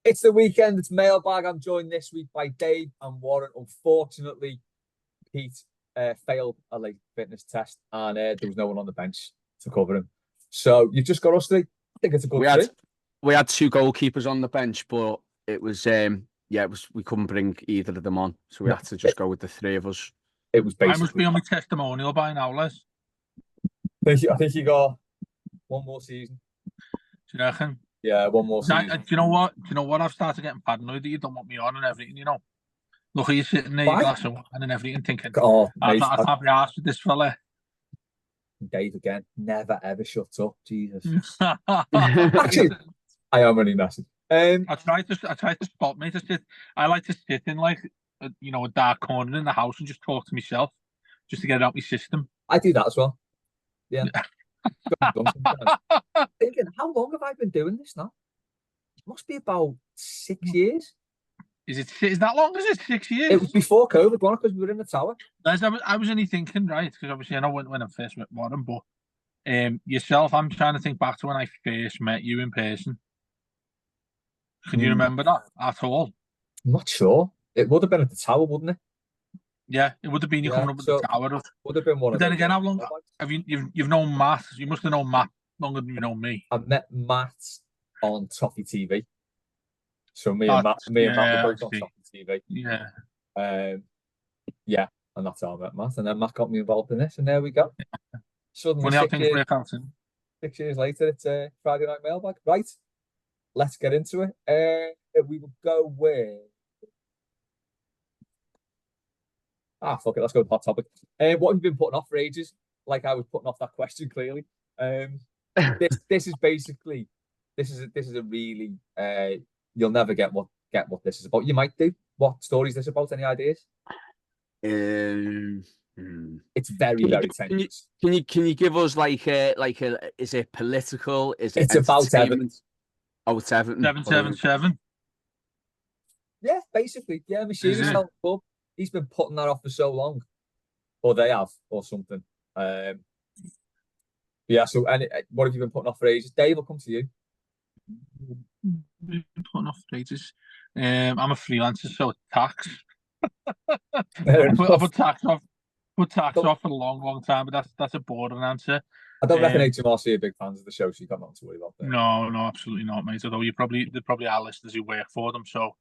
It's the weekend. It's Mailbag. I'm joined this week by Dave and Warren. Unfortunately, Pete failed a late fitness test, and there was no one on the bench to cover him. So you've just got us three. I think it's a good We had three. we had two goalkeepers on the bench, but it was we couldn't bring either of them on, so we had to just go with the three of us. It was I must basically. be on my testimonial by now, Les. I think you got one more season. Do you reckon? Yeah, one more season. Do you know what? Do you know what? I've started getting paranoid that you don't want me on and everything. You know, look, are you sitting there, your Why? glass of wine and everything, thinking, Oh, I mate, can't be asked with this fella. Dave again. Never ever shut up. Jesus. I Actually, I am really messing. try to stop me to sit. I like to sit in like a dark corner in the house and just talk to myself, just to get it out my system. I do that as well. Yeah. Thinking, how long have I been doing this now? It must be about 6 years. Is that long? Is it 6 years? It was before COVID, because we were in the tower. I was only thinking, right, because obviously I know when I first met Warren, but yourself, I'm trying to think back to when I first met you in person. Can you remember that at all? I'm not sure. It would have been at the tower, wouldn't it? Yeah, it would have been you coming up with the tower. Would have been one. But then again, how long have you've known Matt? You must have known Matt longer than you know me. I met Matt on Toffee TV. So me and Matt were both on Toffee TV. Yeah. Yeah, and that's how I met Matt. And then Matt got me involved in this, and there we go. Suddenly, 6 years later, it's Friday Night Mailbag. Right, let's get into it. We will go with... fuck it, let's go with hot topic. What have you been putting off for ages? Like I was putting off that question, clearly. This is basically... This is a really... you'll never get what this is about. You might do. What story is this about? Any ideas? It's very, very tenuous. Can you give us like a is it political? It's about Everton. Oh, it's Everton. 777. Yeah, basically. Yeah, Machina's club. He's been putting that off for so long. Or they have, or something. Yeah, so what have you been putting off for ages? Dave, I'll come to you. Putting off for ages. I'm a freelancer, so tax. I put tax off. For a long, long time, but that's a boring answer. I don't reckon HMRC are big fans of the show, so you got nothing to worry about there. No, absolutely not, mate. Although there probably are listeners who work for them. So,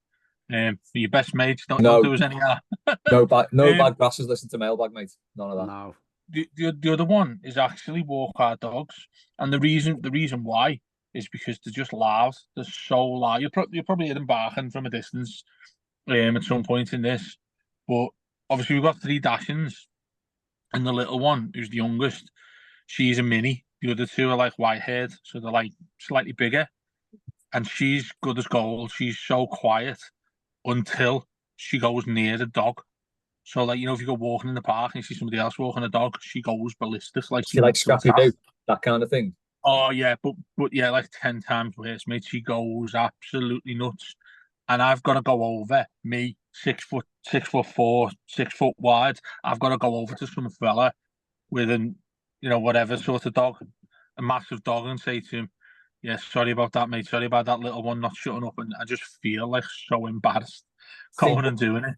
for your best mates, don't do us any of that. no bad grasses listen to Mailbag, mate. None of that. No. The other one is actually walk our dogs, and the reason why is because they're just loud. They're so loud. You'll probably hear them barking from a distance, at some point in this. But obviously we've got 3 Dachshunds. And the little one, who's the youngest, she's a mini. The other 2 are like white-haired, so they're like slightly bigger. And she's good as gold. She's so quiet until she goes near the dog. So, like, if you go walking in the park and you see somebody else walking a dog, she goes ballistic. Like she like Scrappy Doo, that kind of thing. Oh yeah, but yeah, like 10 times worse, mate. She goes absolutely nuts. And I've got to go over me, 6'4", 6 foot wide. I've got to go over to some fella with whatever sort of dog, a massive dog, and say to him, "Yeah, sorry about that, mate. Sorry about that little one not shutting up." And I just feel like so embarrassed going and doing it.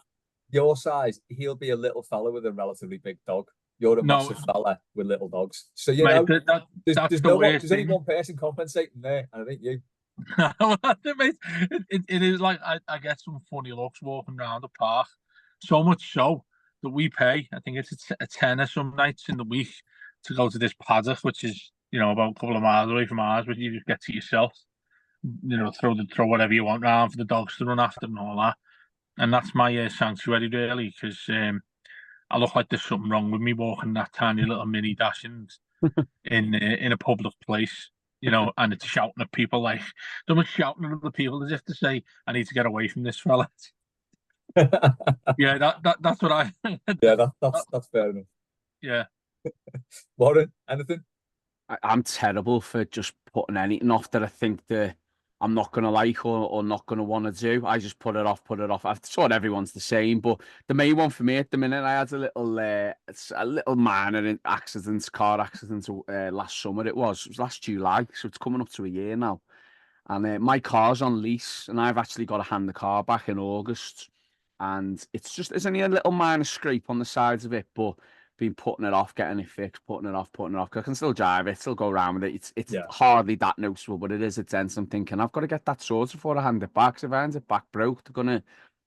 Your size, he'll be a little fella with a relatively big dog. You're a massive fella with little dogs. So mate, there's only one person compensating there, and I think you. It is like I get some funny looks walking around the park, so much so that we pay. I think it's a tenner some nights in the week to go to this paddock, which is about a couple of miles away from ours, but you just get to yourself. Throw whatever you want around for the dogs to run after and all that. And that's my sanctuary really, because I look like there's something wrong with me walking that tiny little mini Dachshund in a public place. And it's shouting at people, like someone's shouting at other people as if to say, "I need to get away from this fella." Yeah, that's what I. Yeah, that's fair enough. Yeah. Warren, anything? I'm terrible for just putting anything off that I think that I'm not going to like or not going to want to do. I just put it off. I've thought everyone's the same, but the main one for me at the minute, I had a little minor car accident last summer. It was last July, so it's coming up to a year now. And my car's on lease, and I've actually got to hand the car back in August. And there's only a little minor scrape on the sides of it, but been putting it off, getting it fixed, putting it off. 'Cause I can still drive it, still go around with it. It's hardly that noticeable, but it is a dent. I'm thinking I've got to get that sorted before I hand it back. 'Cause if I hand it back broke, they're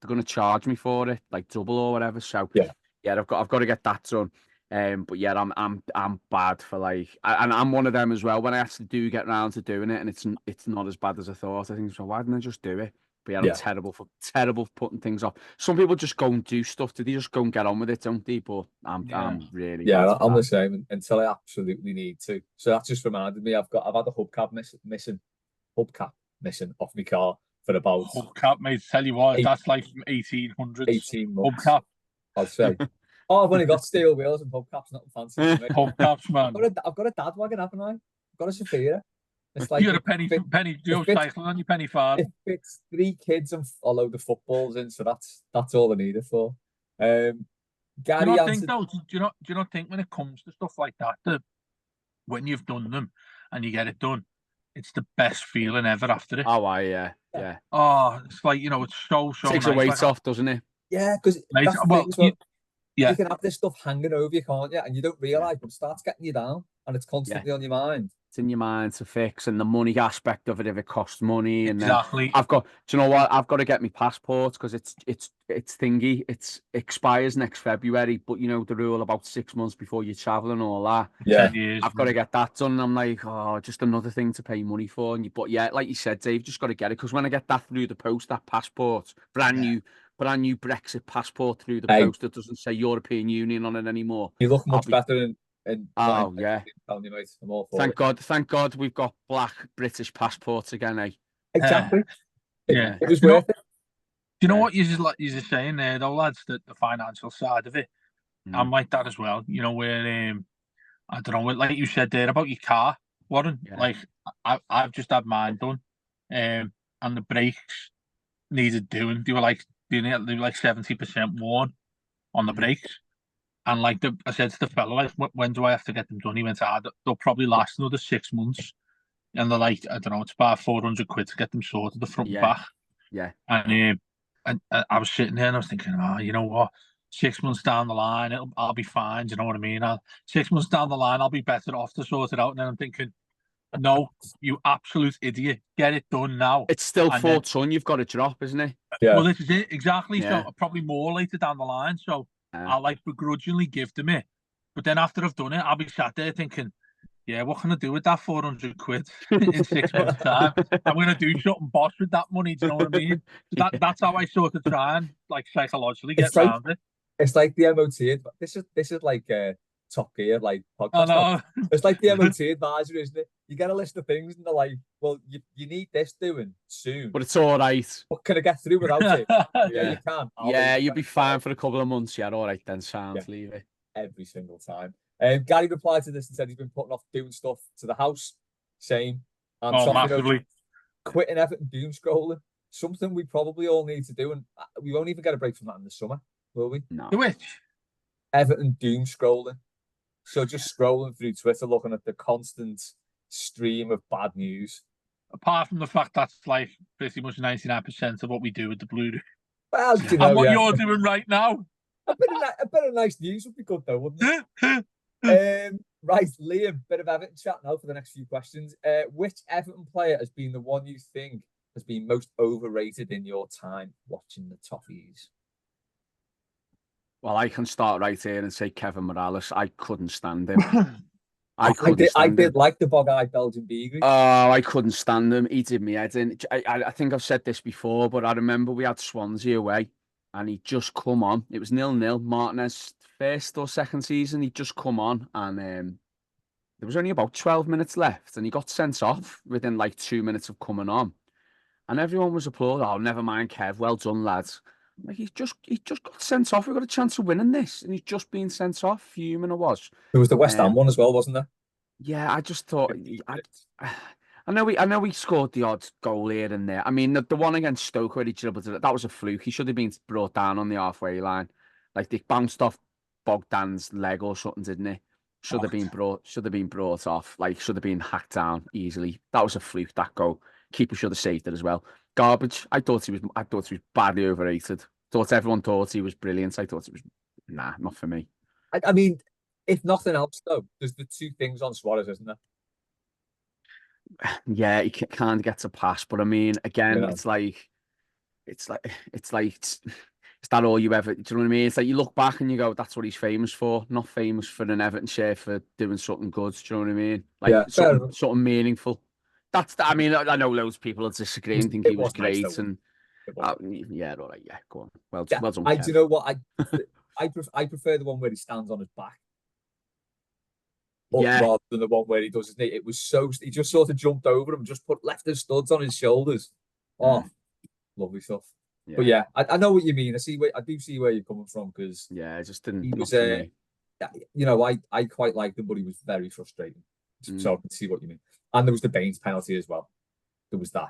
gonna charge me for it, like double or whatever. So yeah, I've got to get that done. But yeah, I'm bad for like, and I'm one of them as well. When I actually do get round to doing it, and it's not as bad as I thought, I think, so why didn't I just do it? But yeah, I'm terrible for putting things off. Some people just go and do stuff. Do they just go and get on with it, don't they? But I'm really bad I'm for the same until I absolutely need to. So that just reminded me. I've had a hubcap missing off my car for about hubcap, mate. Tell you what, that's like from 1800s. 18 months. Hubcap. I'd say. Oh, I've only got steel wheels and hubcaps, nothing fancy. Hubcaps, man. I've got a dad wagon, haven't I? I've got a Sophia. It's like you're a penny cycling on your penny farm. It fits 3 kids and a load of footballs in, so that's all I need it for. Gary, do you not think though? Do you not think when it comes to stuff like that when you've done them and you get it done, it's the best feeling ever after it? Oh, yeah. Oh, it's like, it's so takes nice. the weight off, doesn't it? Yeah, because you can have this stuff hanging over you, can't you? And you don't realise, but it starts getting you down, and it's constantly on your mind. It's in your mind to fix, and the money aspect of it, if it costs money, and exactly. Then do you know what? I've got to get my passport because it's thingy. It expires next February, but you know the rule about 6 months before you travel and all that. Yeah, 10 years, I've got to get that done. And I'm like, oh, just another thing to pay money for. But yeah, like you said, Dave, just got to get it because when I get that through the post, that passport, brand new Brexit passport through the post that doesn't say European Union on it anymore. You look much better in oh yeah. You, mate. I'm all for Thank God we've got black British passports again, eh? Exactly. Yeah. It was worth it. Do you know what you're saying there, though, lads? The financial side of it. I'm like that as well. Where I don't know, like you said there about your car, Warren. Yeah. Like I've just had mine done, and the brakes needed doing. They were like 70% worn on the brakes, and like I said to the fella, like, when do I have to get them done? He went, they'll probably last another 6 months, and they're like, I don't know, it's about 400 quid to get them sorted, the front and back. Yeah, and I was sitting there and I was thinking, you know what? 6 months down the line, I'll be fine. Do you know what I mean? 6 months down the line, I'll be better off to sort it out. And then I'm thinking, no, you absolute idiot, get it done now. It's still 4 ton you've got to drop, isn't it? Yeah. Well, this is it exactly. Yeah. So probably more later down the line. So I'll like begrudgingly give them it, but then after I've done it, I'll be sat there thinking, yeah, what can I do with that 400 quid in 6 months' time? I'm going to do something boss with that money. Do you know what I mean? So that's how I sort of try and like psychologically get around it. It's like the MOT. This is like Top Gear, like podcast. I know. It's like the MOT advisor, isn't it? You get a list of things and they're like, well, you need this doing soon. But it's all right. What can I get through without it? Yeah, you can. You'll be fine for a couple of months. Yeah, all right then, sounds leave it. Every single time. Gary replied to this and said he's been putting off doing stuff to the house. Same. And massively. Quitting Everton doom scrolling. Something we probably all need to do, and we won't even get a break from that in the summer, will we? No. Which? Everton doom scrolling. So just scrolling through Twitter, looking at the constant stream of bad news. Apart from the fact that's like pretty much 99% of what we do with the Blue. Well, and what you're doing right now. A bit of nice news would be good, though, wouldn't it? Right, Liam, bit of Everton chat now for the next few questions. Which Everton player has been the one you think has been most overrated in your time watching the Toffees? Well, I can start right here and say Kevin Morales. I couldn't stand him. I did like the bog-eyed Belgian beagle. Oh, I couldn't stand him. He did me head in. I think I've said this before, but I remember we had Swansea away and he'd just come on. It was 0-0. Martinez first or second season, he'd just come on and there was only about 12 minutes left and he got sent off within like 2 minutes of coming on. And everyone was applauding. Oh, never mind, Kev. Well done, lads. Like he just got sent off. We got a chance of winning this, and he's just been sent off. Fuming I was. There was the West Ham one as well, wasn't there? Yeah, I just thought. I know we scored the odd goal here and there. I mean, the one against Stoke where he dribbled it, that was a fluke. He should have been brought down on the halfway line. Like they bounced off Bogdan's leg or something, didn't it? Should have been brought off. Like should have been hacked down easily. That was a fluke. That goal. keeper should have saved it as well. Garbage. I thought he was badly overrated. Thought everyone thought he was brilliant. I thought it was not for me. I mean, if nothing else, though, there's the two things on Suarez, isn't there? Yeah, he kind of gets a pass, but I mean, again, You know. it's like, is that all you ever? Do you know what I mean? It's like you look back and you go, that's what he's famous for. Not famous for an Everton shirt for doing something good. Do you know what I mean? Like Yeah, fair enough. something meaningful. I mean, I know loads of people will disagree and think It he was nice, great, though. and It was. yeah, all right, yeah, go on. Well Yeah, done, do Kev. you know what? I prefer the one where he stands on his back Yeah, rather than the one where he does his knee. It was so he just sort of jumped over him and just left his studs on his shoulders. Oh, lovely stuff. yeah, But yeah, I know what you mean. I do see where you're coming from, because yeah. I just didn't. he was not for me. you know, I quite liked him, but he was very frustrating. So I can see what you mean. And there was the Baines penalty as well. There was that.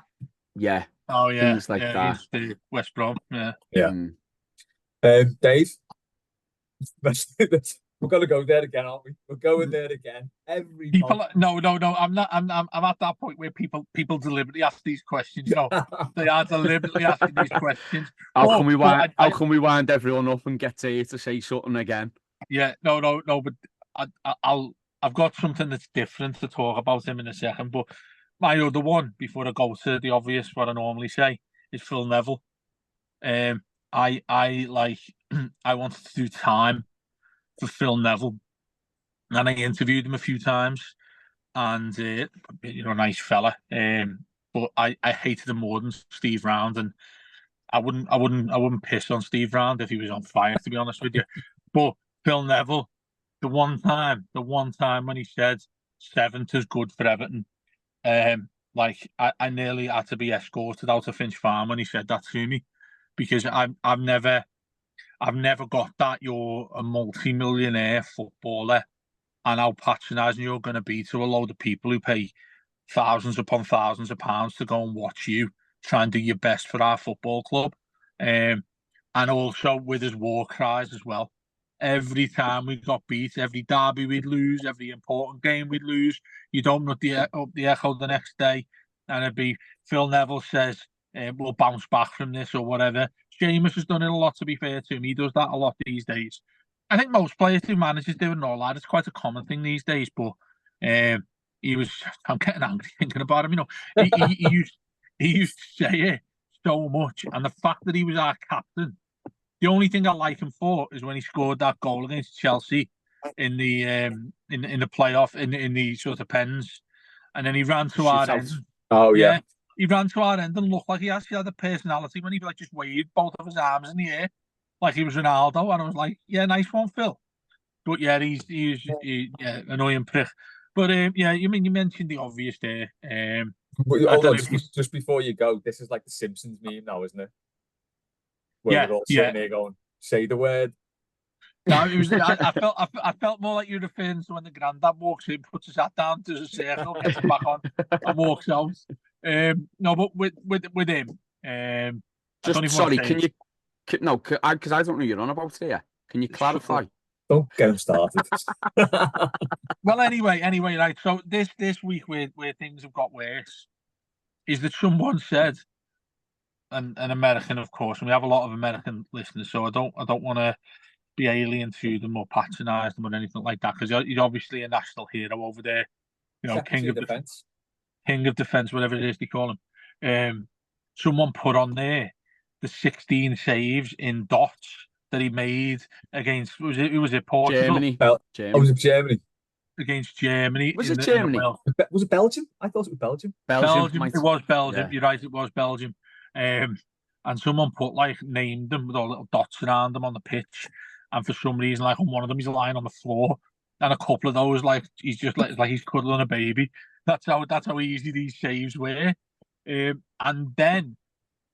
Yeah. Oh yeah, Things like that. against the West Brom. Yeah. Yeah. Dave, we're gonna go there again, aren't we? We're going there again. Every People, no. I'm not. I'm at that point where people deliberately ask these questions. No, they are deliberately asking these questions. How can we wind everyone up and get to you to say something again? Yeah, no. But I've got something that's different to talk about him in a second. But my other one, before I go to the obvious, what I normally say, is Phil Neville. I like I wanted to do time for Phil Neville, and I interviewed him a few times, and nice fella. But I hated him more than Steve Round, and I wouldn't piss on Steve Round if he was on fire, to be honest with you. But Phil Neville, the one time when he said seventh is good for Everton, like I nearly had to be escorted out of Finch Farm when he said that to me, because I've never got that. You're a multi-millionaire footballer, and how patronising you're going to be to a load of people who pay thousands upon thousands of pounds to go and watch you try and do your best for our football club. And also with his war cries as well. Every time we got beat, every derby we'd lose, every important game we'd lose, you'd open up the Echo the next day, and it'd be Phil Neville says, we'll bounce back from this or whatever. Seamus has done it a lot, to be fair to him. He does that a lot these days. I think most players do, managers do, and all that. It's quite a common thing these days. But he was, I'm getting angry thinking about him. You know, he used to say it so much, and the fact that he was our captain. The only thing I like him for is when he scored that goal against Chelsea in the in the playoff in the sort of pens, and then he ran to our end. Oh yeah, he ran to our end and looked like he actually had a personality when he like just waved both of his arms in the air like he was Ronaldo, and I was like, yeah, nice one, Phil. But yeah, he's annoying prick. But yeah, you mentioned the obvious there. Hold on, just before you go, this is like the Simpsons meme now, isn't it? Where we're all sitting there going, say the word. No, it was. I felt more like you're referring to when the granddad walks in, puts his hat down, does a circle, gets it back on, and walks out. No, but with him, sorry, can you? No, because I don't know you're on about here. Can you clarify? Don't get him started. Well, anyway, right. So this week where things have got worse is that someone said, an American, of course, and we have a lot of American listeners, so I don't want to be alien to them or patronise them or anything like that, because he's obviously a national hero over there. You know, king of defense, whatever it is they call him. Someone put on there the 16 saves in dots that he made against who was it? Portugal? Germany. Was it Germany? Against Germany. Was it Germany? Was it Belgium? I thought it was Belgium. Belgium. It was Belgium. Yeah. You're right. It was Belgium. And someone named them with all little dots around them on the pitch. And for some reason, like on one of them, he's lying on the floor, and a couple of those, like he's just like he's cuddling a baby. That's how easy these saves were. And then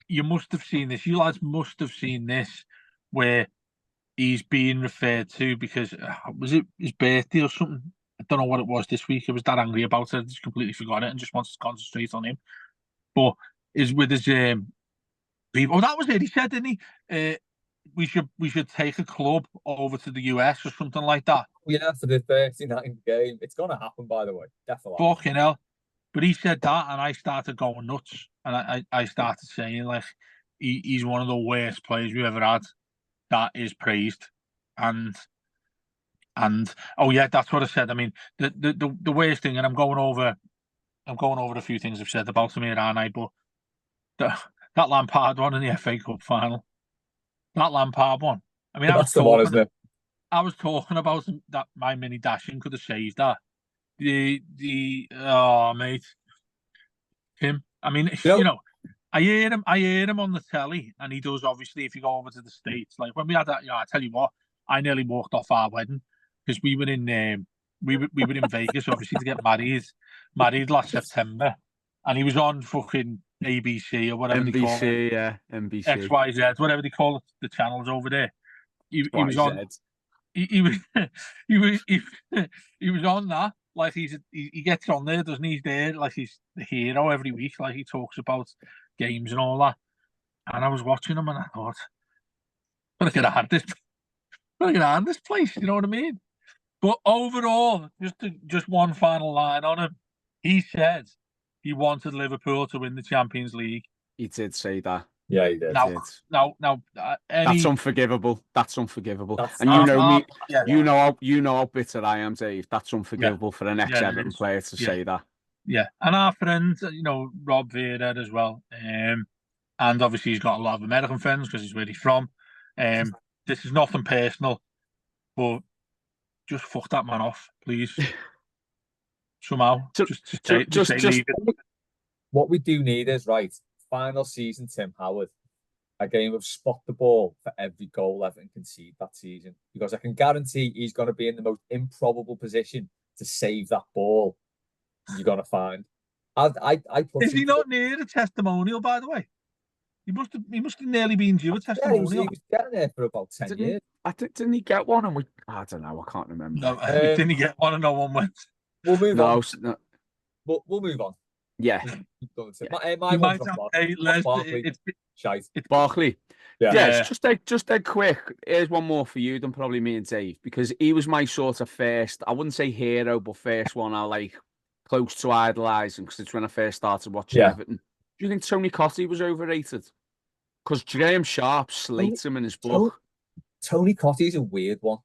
you must have seen this. You lads must have seen this, where he's being referred to because was it his birthday or something? I don't know what it was this week. I was that angry about it, I just completely forgot it and just wanted to concentrate on him. But is with his people. Oh, that was it. He said, didn't he? We should take a club over to the US or something like that. Yeah, for the 39th game. It's gonna happen, by the way. Definitely. Fucking hell. But he said that, and I started going nuts, and I started saying like he's one of the worst players we've ever had that is praised, and oh yeah, that's what I said. I mean, the worst thing, and I'm going over a few things I've said about him here, aren't I? But that Lampard one in the FA Cup final, that Lampard one. I mean, That's the one, isn't it? I was talking about that my mini dashing could have saved that. Oh mate, him. I mean, you know, I hear him on the telly, and he does. Obviously, if you go over to the States, like when we had that, you know, I tell you what, I nearly walked off our wedding because we were in we were in Vegas, obviously, to get married last September, and he was on fucking ABC or whatever they call it, yeah, NBC, XYZ, whatever they call it, the channels over there. He was on. He was he was on that. Like he gets on there, doesn't he? He's there like he's the hero every week. Like he talks about games and all that. And I was watching him and I thought, I'm gonna get out of this. I'm gonna get out of this place. You know what I mean? But overall, just one final line on him. He said he wanted Liverpool to win the Champions League. He did say that. Yeah, he did. Now, that's unforgivable. That's unforgivable. That's, and you know me, yeah, you know how bitter I am, Dave. That's unforgivable for an ex-Everton player to say that. Yeah, and our friend, you know, Rob Vera as well. And obviously he's got a lot of American friends because he's where he's from. This is nothing personal, but just fuck that man off, please. Somehow, just leave it. What we do need is final season Tim Howard, a game of spot the ball for every goal Everton concede that season, because I can guarantee he's going to be in the most improbable position to save that ball you're going to find. Is he not near a testimonial, by the way? He must have nearly been due a testimonial. Yeah, he was getting there for about 10 years. Didn't he get one? And I don't know. I can't remember. No, didn't he get one and no one went? We'll move on. No. We'll move on. Yeah. My one's from Barkley. Yeah. Just dead quick. Here's one more for you than probably me and Dave, because he was my sort of first, I wouldn't say hero, but first one I like close to idolising, because it's when I first started watching Everton. Do you think Tony Cottee was overrated? Because Graham Sharp slates him in his book. Tony Cottee's a weird one.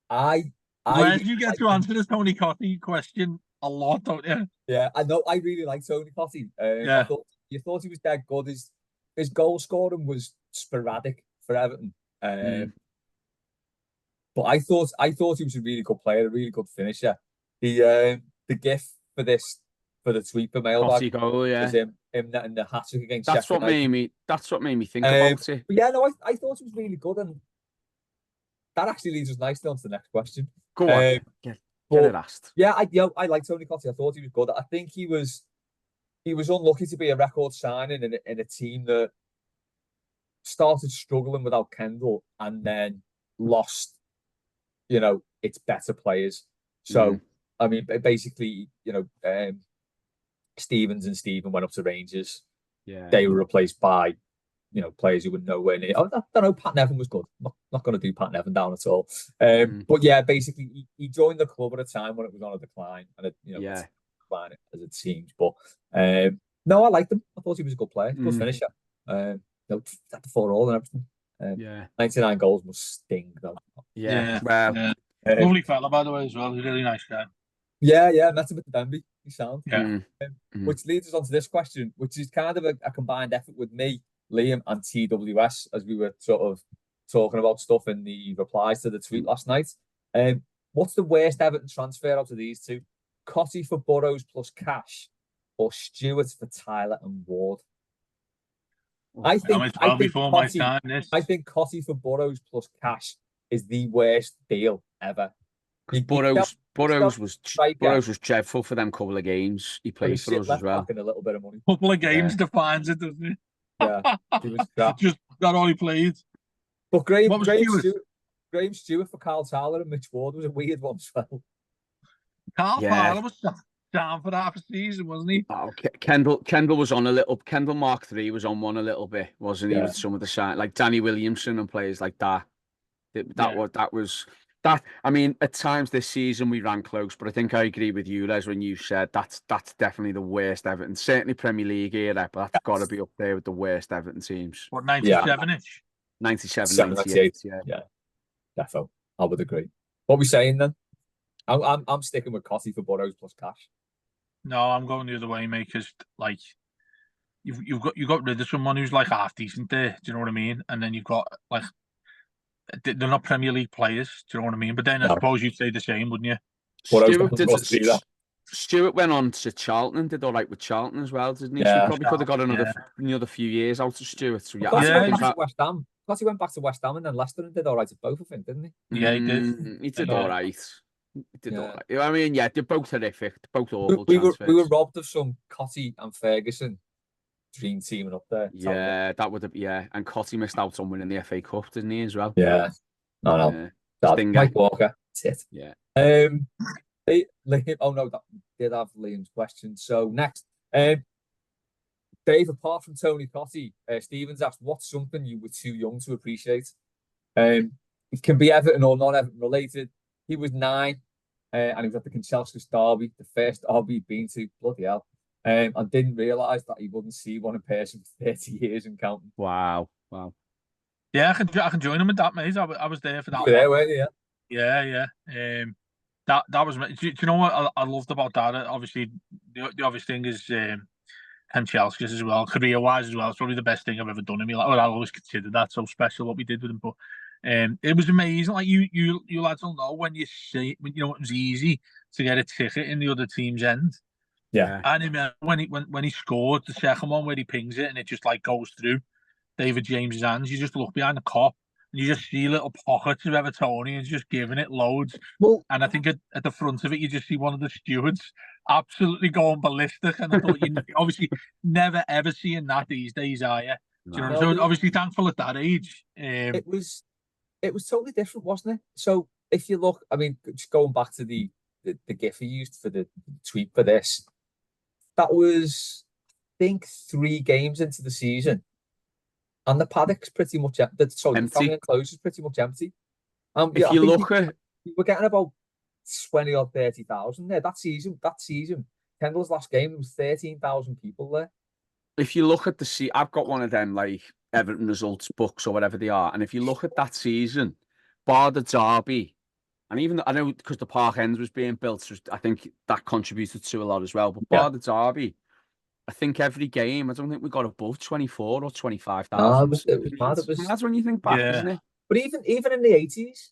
Where did you get to answer this Tony Cottee question a lot, don't you? Yeah, I know. I really like Tony Cottee. You thought he was dead good. His goal scoring was sporadic for Everton. But I thought he was a really good player, a really good finisher. The gif for the tweet for Mailbag goal, was him netting the hat-trick against That's Sheffield what made me think about it. But yeah, no, I thought he was really good, and that actually leads us nicely on to the next question. Go on, get it asked. Yeah, I like Tony Cottee. I thought he was good. I think he was unlucky to be a record signing in a team that started struggling without Kendall and then lost, its better players. So, I mean, basically, Stevens and Stephen went up to Rangers. Yeah, they were replaced by, players who were nowhere near. I don't know. Pat Nevin was good. Not going to do Pat Nevin down at all. But yeah, basically, he joined the club at a time when it was on a decline, and decline as it seems. But no, I liked him. I thought he was a good player, good finisher. At the 4-all and everything. 99 goals must sting though. Lovely fella, by the way, as well. He's a really nice guy. Yeah, met him at the Denby. He sounds. Which leads us on to this question, which is kind of a combined effort with me, Liam, and TWS, as we were sort of talking about stuff in the replies to the tweet last night. What's the worst Everton transfer out of these two? Cottee for Burrows plus cash, or Stewart for Tyler and Ward? I think Cottee for Burrows plus cash is the worst deal ever. Burrows was dreadful for them couple of games he played for us as well. A little bit of money. Couple of games defines it, doesn't it? Yeah, he was crap. Just that all he played. But Graham Stewart for Carl Tyler and Mitch Ward was a weird one as well. Carl Tyler was down for half a season, wasn't he? Oh, Kendall was on a little. Kendall Mark III was on one a little bit, wasn't he? With some of the shine, like Danny Williamson and players like that. That was. That, I mean, at times this season we ran close, but I think I agree with you, Les, when you said that's definitely the worst Everton. Certainly Premier League era, but that's got to be up there with the worst Everton teams. What, Yeah, 97-ish? 97, 97, 98, 98. yeah. Yeah, definitely. I would agree. What are we saying then? I'm sticking with Cotty for Burrows plus cash. No, I'm going the other way, mate, because like you got rid of someone who's like half decent there. Do you know what I mean? And then you've got like they're not Premier League players. Do you know what I mean? But then I No. suppose you'd say the same, wouldn't you? Burrows Stuart doesn't want to do that. Stuart went on to Charlton, did all right with Charlton as well, didn't he? So Yeah. he probably could have got another few years out of Stuart. So yeah, Cotty I went think back to West Ham. Cotty went back to West Ham and then Leicester and did all right at both, I think, didn't he? Yeah, he did. He did Yeah. all right. He did all right. I mean, yeah, they're both horrific, both awful We transfers. were robbed of some Cotty and Ferguson dream teaming up there. Yeah, that would have, and Cotty missed out on winning the FA Cup, didn't he, as well? Yeah. No. Yeah. Dad, Mike Walker. That's it. Yeah. Liam, oh no, that did have Liam's question. So next, Dave, apart from Tony Cotty, Stevens asked, what's something you were too young to appreciate? It can be Everton or non-Everton related. He was 9, and he was at the Kinshasa derby, the first derby he'd been to, bloody hell, and didn't realise that he wouldn't see one in person for 30 years and counting. Wow. Yeah, I can join him with that, mate. I was there for that. You were there, weren't you? Yeah. That was. Do you know what I loved about that? Obviously, the obvious thing is Ken Chelskis as well, career-wise as well. It's probably the best thing I've ever done in my life. Well, I always consider that so special what we did with him. But it was amazing. Like you lads will know when it was easy to get a ticket in the other team's end. Yeah. And when he scored the second one where he pings it and it just like goes through David James's hands, you just look behind the cop and you just see little pockets of Evertonians just giving it loads. Well, and I think at the front of it, you just see one of the stewards absolutely going ballistic. And I thought, you obviously never ever seeing that these days, are you? Do you know? So obviously thankful at that age. It was totally different, wasn't it? So if you look, I mean, just going back to the GIF he used for the tweet for this, that was, I think, 3 games into the season. And the paddock's pretty much empty. The family enclosure is pretty much empty. If you look at, we're getting about 20 or 30,000 there. That season, Kendall's last game, there was 13,000 people there. If you look at I've got one of them like Everton results books or whatever they are, and if you look at that season, bar the derby, and even I know because the Park Ends was being built, so I think that contributed to a lot as well. But bar the derby, I think every game, I don't think we got above 24 or 25,000. It was mad. That's when you think back, isn't it? But even in the 80s,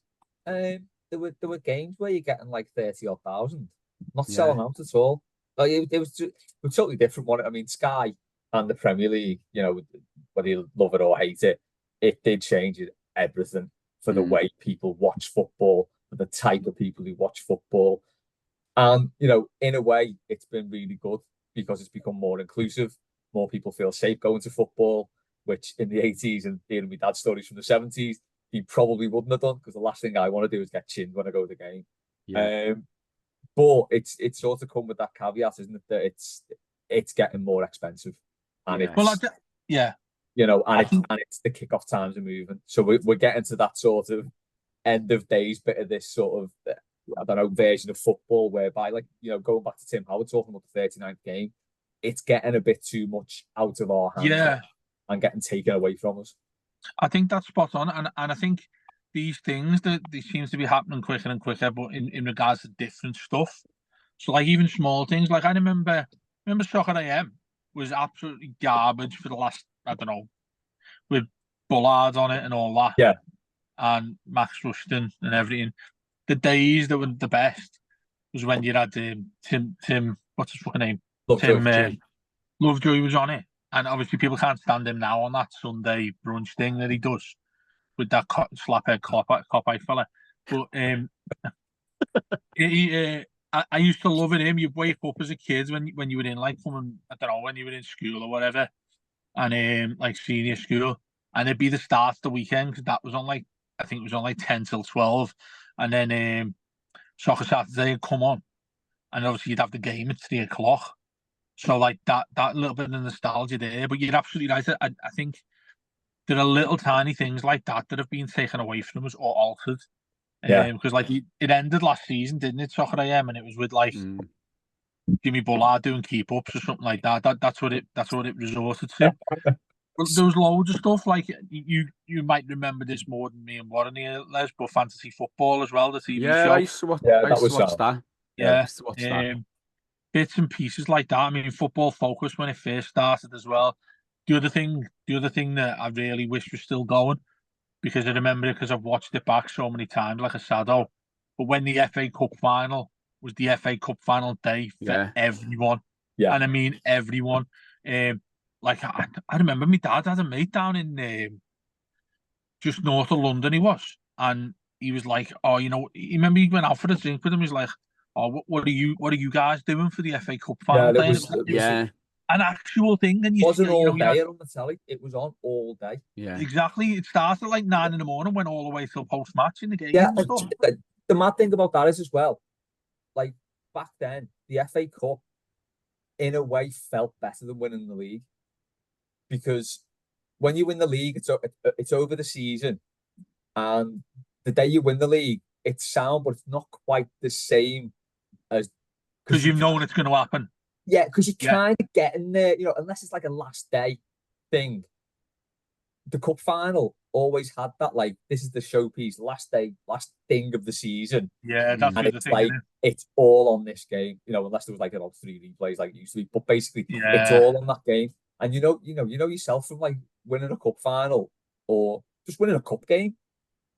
there were games where you're getting like 30,000, not selling out at all. Like it was a totally different one. I mean, Sky and the Premier League, whether you love it or hate it, it did change everything for the way people watch football, for the type of people who watch football. And, in a way, it's been really good because it's become more inclusive. More people feel safe going to football, which in the 80s and hearing my dad's stories from the 70s, he probably wouldn't have done because the last thing I want to do is get chinned when I go to the game. Yeah. But it's sort of come with that caveat, isn't it? That it's getting more expensive, and it's it's the kickoff times are moving, so we're getting to that sort of end of days bit of this sort of version of football whereby going back to Tim Howard talking about the 39th game, it's getting a bit too much out of our hands and getting taken away from us. I think that's spot on, and I think these things that they seems to be happening quicker and quicker, but in regards to different stuff. So like even small things, like I remember Soccer AM was absolutely garbage for the last, I don't know, with Bullard on it and all that. Yeah. And Max Rushton and everything. The days that were the best was when you had Tim, what's his fucking name? Lovejoy was on it. And obviously people can't stand him now on that Sunday brunch thing that he does with that slaphead cop-eye fella. But I used to love him. You'd wake up as a kid when you were in when you were in school or whatever, and like senior school, and it'd be the start of the weekend because that was on I think it was on 10 till 12, and then Soccer Saturday would come on, and obviously you'd have the game at 3 o'clock. So like that little bit of nostalgia there, but you're absolutely right. I think there are little tiny things like that have been taken away from us or altered Yeah. Because like it ended last season, didn't it? Soccer AM, and it was with like Jimmy Bullard doing keep ups or something like that. That's what it resorted to. Well, there was loads of stuff like you might remember this more than me and Warren here, Les, but fantasy football as well, the TV Yeah, show. I used to watch. Yeah, I that used to was watch so. that. Yeah, I used to watch that. bits and pieces like that. I mean, Football Focus when it first started as well. The other thing that I really wish was still going, because I remember it because I've watched it back so many times like a shadow. But when the FA Cup final was the FA Cup final day for everyone, and I mean everyone. Like I remember my dad had a mate down in just north of London. He was, and he was like, "Oh, you know," he remember he went out for a drink with him. He's like, "Oh, what are you guys doing for the FA Cup final day?" It was an actual thing, and wasn't all day on the telly. It was on all day. Yeah, exactly. It started at like 9 in the morning, went all the way till post match in the game. Yeah, and stuff. the mad thing about that is as well, like back then, the FA Cup in a way felt better than winning the league, because when you win the league, it's over the season, and the day you win the league, it's sound, but it's not quite the same as because you've known it's going to happen. Yeah, because you're kind of getting there, you know, unless it's like a last day thing. The cup final always had that, like, this is the showpiece, last day, last thing of the season. Yeah, that's and it's like it's all on this game, you know, unless there was like 3 replays like it used to be. But basically, it's all on that game. And you know yourself from like winning a cup final or just winning a cup game.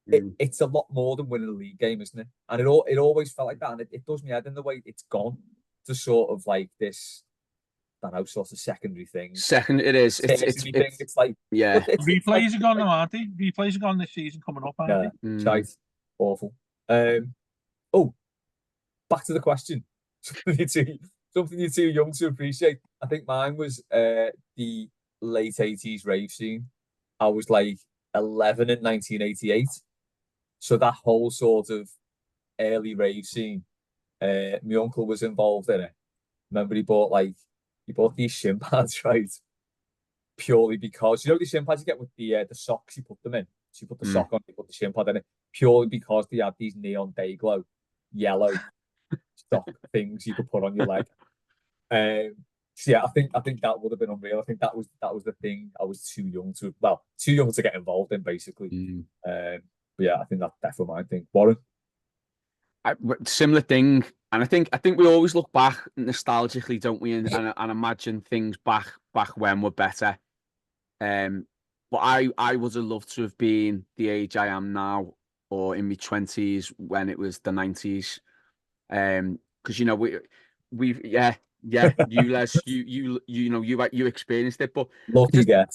It's a lot more than winning a league game, isn't it? And it always felt like that, and it does me head in the way it's gone to sort of like this, I don't know, sort of secondary thing. It is. It's like replays are gone now, aren't they? Replays are gone this season coming up, aren't they? Shite. Awful. Oh, back to the question. Something you're too young to appreciate. I think mine was the late 80s rave scene. I was like 11 in 1988. So that whole sort of early rave scene, my uncle was involved in it. Remember he bought these shin pads, right? Purely because, you know, the shin pads you get with the socks, you put them in. So you put the sock on, you put the shin pad in it, purely because they had these neon day glow, yellow stock things you could put on your leg. So yeah, I think that would have been unreal. I think that was the thing I was too young to get involved in, basically. But yeah, I think that's definitely my thing. Warren? Similar thing, and I think we always look back nostalgically, don't we, and imagine things back when were better. But I would have loved to have been the age I am now, or in my 20s when it was the 90s. Because you know we you Les, you experienced it, but lucky get.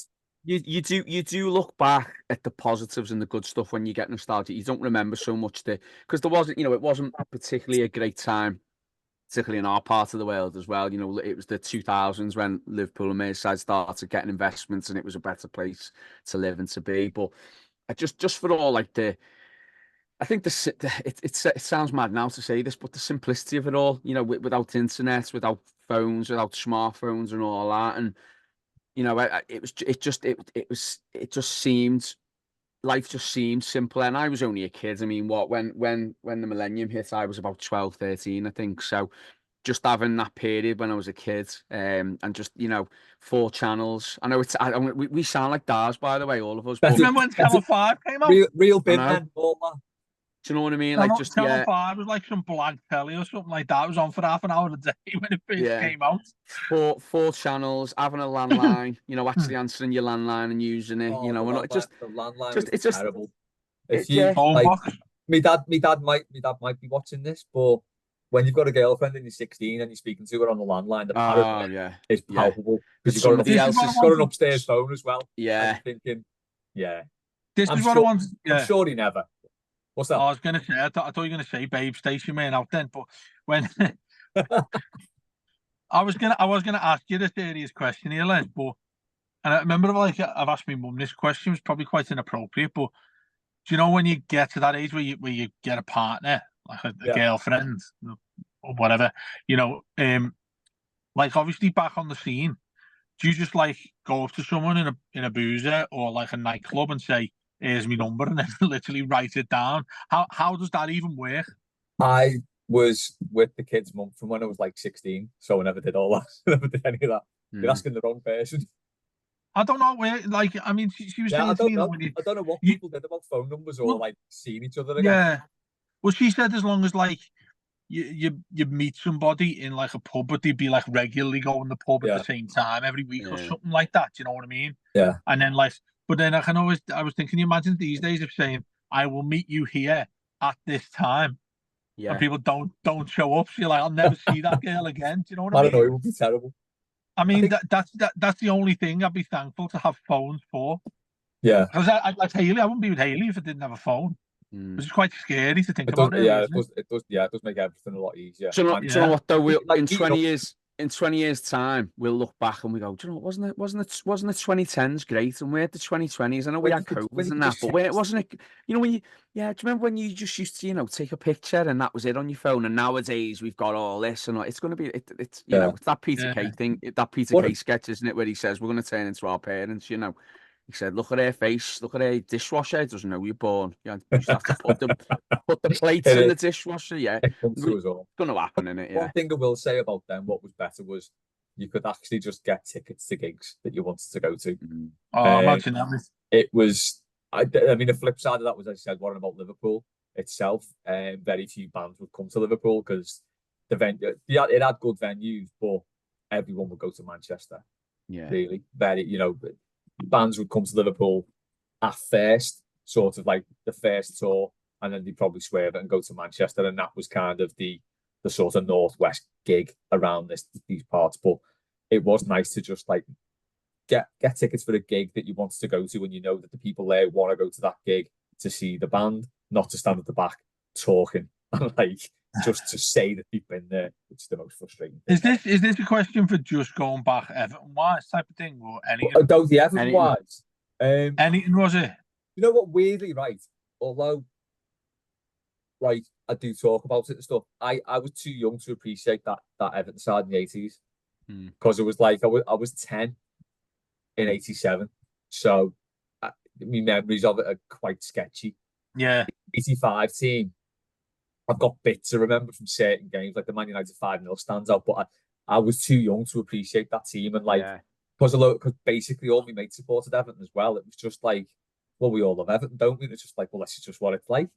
You do look back at the positives and the good stuff when you get nostalgia. You don't remember so much because there wasn't, it wasn't particularly a great time, particularly in our part of the world as well. You know, it was the 2000s when Liverpool and Merseyside started getting investments, and it was a better place to live and to be. But just for all like I think it sounds mad now to say this, but the simplicity of it all, you know, without internet, without phones, without smartphones and all that, and you know, it just seemed, life just seemed simple. And I was only a kid. I mean, when the millennium hit, I was about 12, 13, I think. So just having that period when I was a kid, and just, 4 channels. I know we sound like Dars, by the way, all of us. But remember when Channel 5 came out? Real big man, all that. Do you know what I mean? Like, just Channel 5 was like some blank telly or something like that. It was on for half an hour a day when it first came out. 4 channels, having a landline, actually answering your landline and using it, and the landline it's just terrible. My dad might be watching this, but when you've got a girlfriend and you're 16 and you're speaking to her on the landline, the parrot is palpable because you've got an upstairs phone as well. Yeah, and you're thinking, this is what I want. I'm sure he never. What's that? I was gonna say, I thought you were gonna say Babe Station Man out then, but when I was gonna ask you the serious question here, Les, but and I remember I've asked my mum this question, was probably quite inappropriate, but do you know when you get to that age where you get a partner, like a girlfriend or whatever, like obviously back on the scene, do you just like go up to someone in a boozer or like a nightclub and say, here's my number, and then literally write it down. How does that even work? I was with the kid's mum from when I was like 16, so I never did all that. I never did any of that. You're asking the wrong person. I don't know where, like, I mean, she was Yeah, I saying to don't me know. that when I don't know what you people did about phone numbers or well, like seeing each other again. yeah. Well, she said as long as like you meet somebody in like a pub, but they'd be like regularly going to the pub at Yeah. the same time every week or Yeah. something like that. Do you know what I mean? Yeah. And then like, but then I was thinking, you imagine these days of saying, I will meet you here at this time. Yeah. And people don't show up. So you're like, I'll never see that girl again. Do you know what I I don't know. mean? It would be terrible. I mean, think- that's the only thing I'd be thankful to have phones for. Yeah. Because like Haley, I wouldn't be with Haley if I didn't have a phone. Which is quite scary to think It does. about, really, Yeah. isn't it? It does. Yeah. It does make everything a lot easier. Do you know, And do you know what though? like, In you 20 know- years, in 20 years' time, we'll look back and we go, do you know, wasn't the 2010s great? And we had the 2020s. I know we when had you could- when COVID you and could that, just but check- wasn't it? You know, when you, yeah, do you remember when you just used to, you know, take a picture and that was it on your phone? And nowadays we've got all this and all, it's going to be, it's you know, it's that Peter Yeah. Kay thing, that Peter What- Kay sketch, isn't it? Where he says we're going to turn into our parents, you know. He said, "Look at her face. Look at her dishwasher. It doesn't know you're born. You just have to put the plates It in the is. dishwasher. Yeah, It comes to it's us all. going to happen, innit? Yeah. One thing I will say about them, what was better was you could actually just get tickets to gigs that you wanted to go to. Oh, imagine that. It was, I mean, the flip side of that was, as I said, worrying about Liverpool itself. Very few bands would come to Liverpool because the venue, yeah, it had good venues, but everyone would go to Manchester. Yeah. Really, very, you know, bands would come to Liverpool at first, sort of like the first tour, and then they'd probably swerve it and go to Manchester, and that was kind of the sort of northwest gig around these parts. But it was nice to just like get tickets for a gig that you wanted to go to, and you know that the people there want to go to that gig to see the band, not to stand at the back talking and like just to say that they've been there, which is the most frustrating thing. Is this a question for just going back Everton wise type of thing, or anything? Though the Everton wise, anything was it? You know what? Weirdly, right? Although, like, I do talk about it and stuff. I was too young to appreciate that Everton side in the 80s because it was like I was 10 in 87, so my memories of it are quite sketchy. Yeah, 85 team. I've got bits to remember from certain games, like the Man United 5-0 stands out, but I was too young to appreciate that team, and like because basically all my mates supported Everton as well. It was just like, well, we all love Everton, don't we? And it's just like, well, this is just what it's like.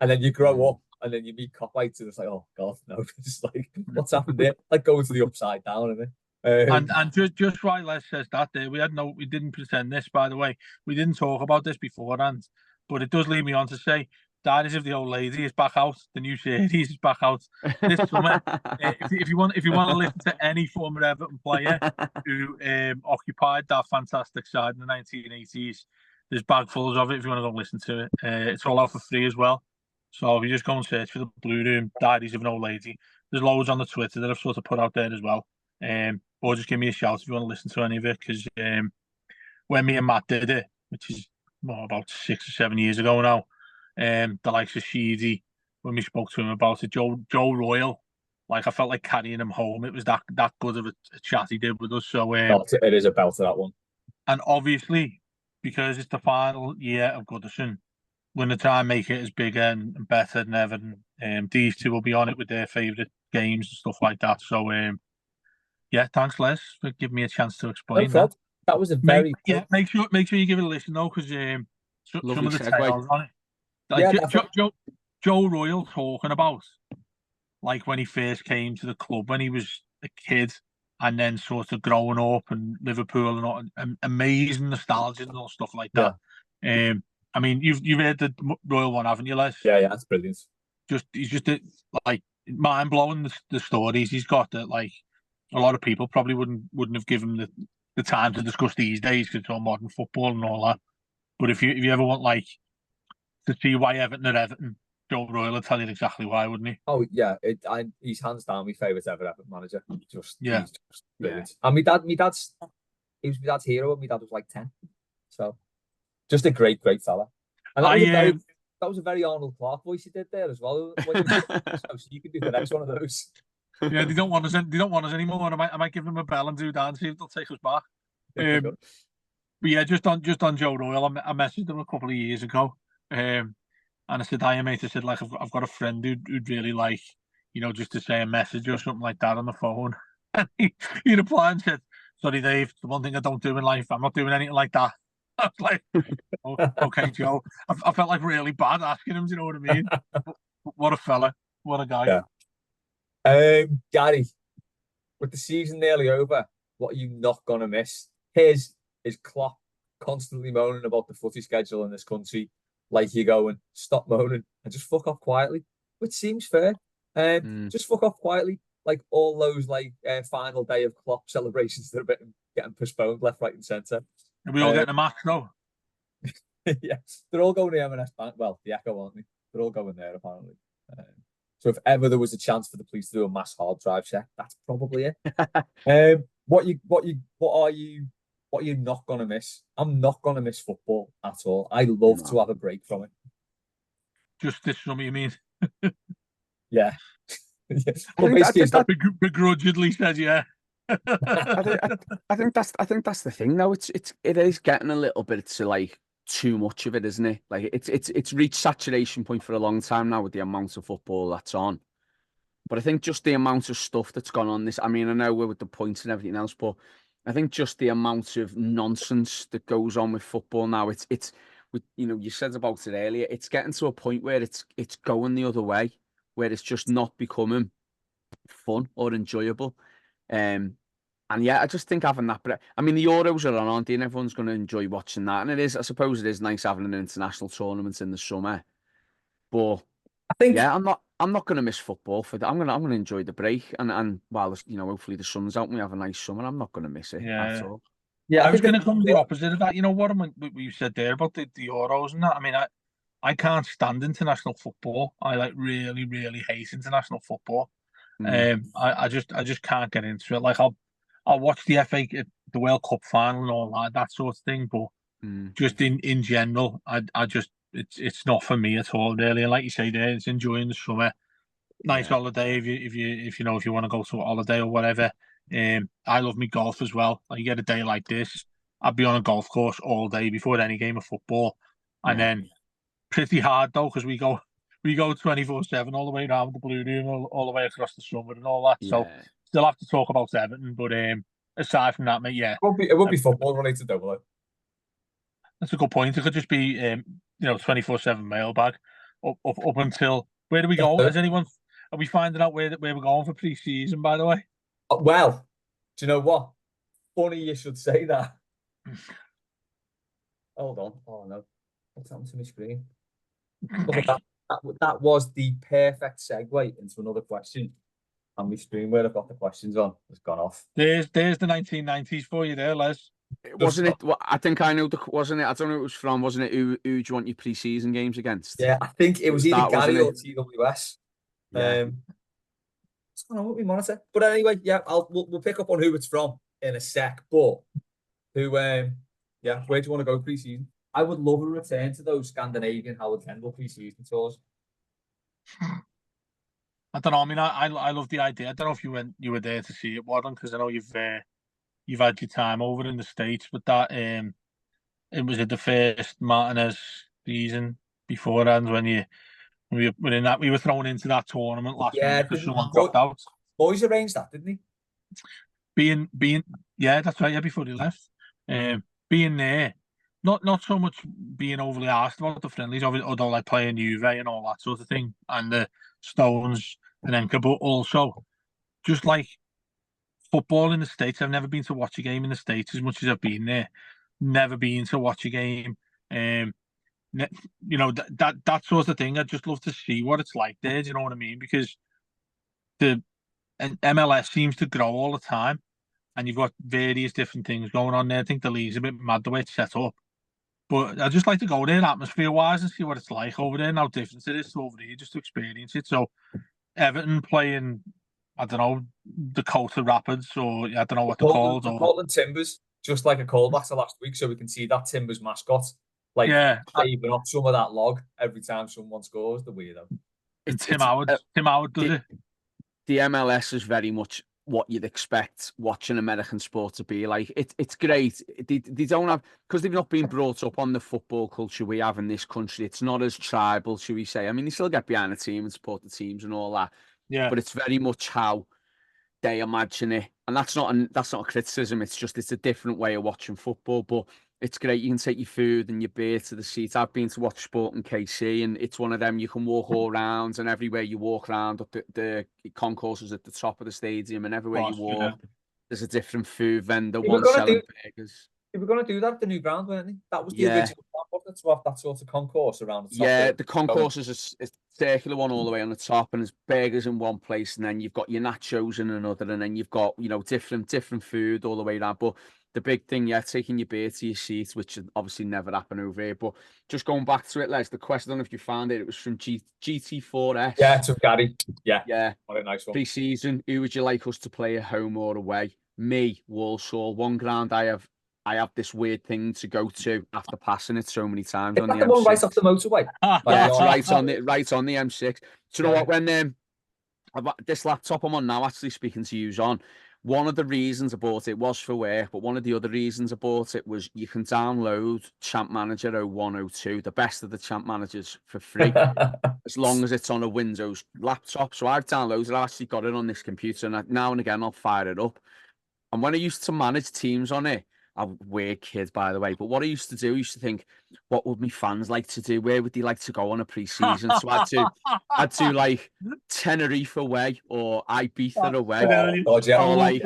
And then you grow up, and then you meet Copites, and it's like, oh god, no, it's like, what's happened there? Like going to the upside down, isn't it? And just why Les says that there, we didn't pretend this, by the way. We didn't talk about this beforehand, but it does lead me on to say, Diaries of the Old Lady is back out. The new series is back out this summer. If you want to listen to any former Everton player who occupied that fantastic side in the 1980s, there's bagfuls of it. If you want to go listen to it, it's all out for free as well. So if you just go and search for the Blue Room Diaries of an Old Lady, there's loads on the Twitter that I've sort of put out there as well. Or just give me a shout if you want to listen to any of it, because when me and Matt did it, which is about 6 or 7 years ago now, the likes of Sheedy, when we spoke to him about it, Joe Royal, like I felt like carrying him home. It was that good of a chat he did with us. So it is a belt of that one. And obviously, because it's the final year of Goodison, we're going to try and make it as bigger and better than ever. And these two will be on it with their favourite games and stuff like that. So yeah, thanks, Les, for giving me a chance to explain that. That was a very make sure you give it a listen though, because some of the tales on it. Like Joe Royal talking about like when he first came to the club when he was a kid, and then sort of growing up and Liverpool and all, amazing nostalgia and all stuff like that. Yeah. I mean, you've heard the Royal one, haven't you, Les? Yeah, that's brilliant. He's just like mind blowing the stories he's got that like a lot of people probably wouldn't have given the time to discuss these days because it's all modern football and all that. But if you ever want like to see why Everton are Everton, Joe Royal will tell you exactly why, wouldn't he? Oh yeah, he's hands down my favourite ever Everton manager. He's just brilliant. Yeah. And he was my dad's hero when my dad was like 10. So just a great fella. And that was a very Arnold Clark voice he did there as well. So you can do the next one of those. Yeah, they don't want us anymore. I might give them a bell and do that and see if they'll take us back. yeah, just on Joe Royle, I messaged him a couple of years ago, and I said, "Hi, mate." I said, like, I've got a friend who'd really like, just to say a message or something like that on the phone. And he replied and said, "Sorry, Dave. The one thing I don't do in life, I'm not doing anything like that." I was like, "Oh, okay, Joe." I felt like really bad asking him. Do you know what I mean? What a fella! What a guy! Yeah. Gary, with the season nearly over, what are you not gonna miss? His is Klopp constantly moaning about the footy schedule in this country. Like you're going, stop moaning and just fuck off quietly, which seems fair. Just fuck off quietly. Like all those final day of Klopp celebrations that are getting postponed left, right, and centre. Are we all getting a match though? Yeah, they're all going to M&S Bank. Well, the Echo, aren't they? They're all going there apparently. So if ever there was a chance for the police to do a mass hard drive check, that's probably it. What are you not gonna miss? I'm not gonna miss football at all. I love to have a break from it. Just this summer, you mean? Yeah. Well, basically, begrudgingly said, yeah. I think that's the thing though. It is getting a little bit to like too much of it, isn't it? Like it's reached saturation point for a long time now with the amount of football that's on. But I think just the amount of stuff that's gone on this. I mean, I know we're with the points and everything else, but I think just the amount of nonsense that goes on with football now. It's you said about it earlier. It's getting to a point where it's going the other way, where it's just not becoming fun or enjoyable. And yeah, I just think having that. But I mean, the Euros are on, aren't they? And everyone's going to enjoy watching that. And it is, I suppose, it is nice having an international tournament in the summer. But I think, yeah, I'm not going to miss football for that. I'm going to enjoy the break. And while hopefully the sun's out and we have a nice summer, I'm not going to miss it at all. Yeah, I was going to come the opposite of that. You know what you said there about the Euros and that. I mean, I can't stand international football. I like really, really hate international football. I just can't get into it. Like I'll watch the the World Cup final and all that sort of thing, but just in general, I just it's not for me at all really. And like you say there, it's enjoying the summer, nice holiday if you want to go to a holiday or whatever. I love me golf as well. Like you get a day like this, I'd be on a golf course all day before any game of football, and then pretty hard though because we go 24/7 all the way around the Blue Room, all the way across the summer and all that. So still have to talk about Everton, but aside from that, mate, yeah, it would be football related though, will it? That's a good point. It could just be 24/7 mailbag up until where do we go? Are we finding out where we're going for pre-season? By the way, well, do you know what? Funny you should say that. Hold on. Oh no, what's happened to my screen? Look at that. That was the perfect segue into another question. And my screen where I've got the questions on has gone off. There's the 1990s for you there, Les. Wasn't it? Well, I think I know wasn't it? I don't know who it was from. Wasn't it? Who do you want your pre-season games against? Yeah, I think it was either Gary or TWS. Yeah. What's going on with me monitor? But anyway, yeah, we'll pick up on who it's from in a sec. But where do you want to go pre-season? I would love a return to those Scandinavian Howard Kendall pre-season tours. I don't know. I mean, I love the idea. I don't know if you were there to see it, Warren, because I know you've had your time over in the States, but that it was at the first Martinez season beforehand when we were thrown into that tournament last week because someone dropped out. Boys arranged that, didn't he? Being that's right. Yeah, before he left, being there, not so much being overly asked about the friendlies, although like playing Juve and all that sort of thing, and the Stones and Enka, but also just like football in the States. I've never been to watch a game in the States as much as I've been there. Never been to watch a game. That sort of thing. I'd just love to see what it's like there. Do you know what I mean? Because the MLS seems to grow all the time, and you've got various different things going on there. I think the league's a bit mad the way it's set up. But I'd just like to go there atmosphere-wise and see what it's like over there and how different it is to over here, just to experience it. So Everton playing, I don't know, Dakota Rapids, or I don't know what they're called. Or Portland Timbers, just like a callback to last week, so we can see that Timbers mascot. Like, saving up some of that log every time someone scores, the weirdo. Tim Howard does it. The MLS is very much what you'd expect watching American sport to be like. It's great. They don't have, because they've not been brought up on the football culture we have in this country. It's not as tribal, should we say. I mean, you still get behind the team and support the teams and all that, Yeah. but it's very much how they imagine it, and that's not a criticism. It's a different way of watching football. But it's great. You can take your food and your beer to the seat. I've been to watch sport in KC, and it's one of them you can walk all around, and everywhere you walk around, the concourses at the top of the stadium, and everywhere you walk, there's a different food vendor, one selling burgers. They were going to do that at the new ground, weren't they? That was the Yeah. original plan, wasn't it, to have that sort of concourse around the top. Yeah, the concourse is a circular one all the way on the top, and there's burgers in one place, and then you've got your nachos in another, and then you've got, you know, different food all the way around. But the big thing, yeah, taking your beer to your seat, which obviously never happened over here. But just going back to it, Les, the question, I don't know if you found it, it was from GT4S. Yeah, to Gary. Yeah. What a nice one. Pre-season, who would you like us to play at home or away? Me, Walsall. One ground I have this weird thing to go to after passing it so many times on the M6. One right off the motorway. Yeah, it's right on the M6. Do you know what? When this laptop I'm on now, actually speaking to you on, one of the reasons I bought it was for work, but one of the other reasons I bought it was you can download Champ Manager 0102, the best of the Champ Managers, for free, as long as it's on a Windows laptop. So I've downloaded it. I've actually got it on this computer, and now and again I'll fire it up. And when I used to manage teams on it, I'm a weird kid, by the way, but what I used to do, I used to think, what would my fans like to do? Where would they like to go on a pre-season? So I'd do like Tenerife away or Ibiza away. Or like,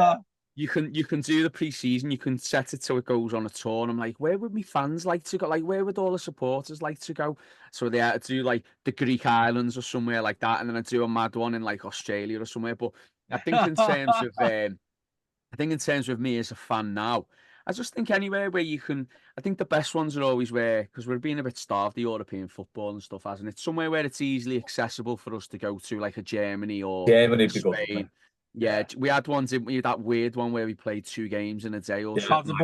you can do the pre-season, you can set it so it goes on a tour. And I'm like, where would my fans like to go? Like, where would all the supporters like to go? So they had to do like the Greek islands or somewhere like that. And then I'd do a mad one in like Australia or somewhere. But I think in terms of me as a fan now, I just think anywhere where you can, I think the best ones are always where, because we're being a bit starved, the European football and stuff, hasn't it? Somewhere where it's easily accessible for us to go to, like a Germany or Spain. Yeah, we had ones, didn't we? That weird one where we played 2 games in a day or something.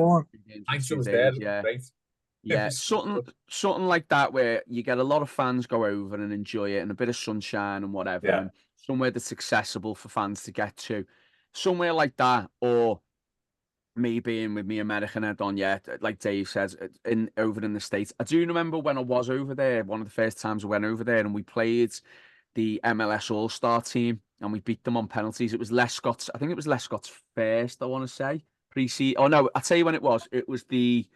Yeah, something like that where you get a lot of fans go over and enjoy it, and a bit of sunshine and whatever, and somewhere that's accessible for fans to get to. Somewhere like that, or me being with me American head on, like Dave says, over in the States. I do remember when I was over there, one of the first times I went over there, and we played the MLS All-Star team, and we beat them on penalties. It was Lescott's, I think it was Lescott's first, I want to say, pre-season. Oh no, I'll tell you when it was. It was the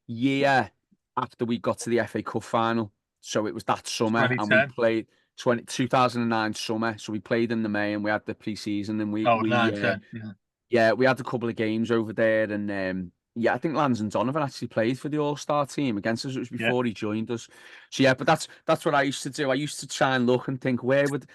year after we got to the FA Cup final. So it was that summer, and we played 2009 summer. So we played in the May, and we had the pre-season, and we had a couple of games over there, and I think Landon Donovan actually played for the All-Star team against us. It was before he joined us. So but that's what I used to do. I used to try and look and think, where would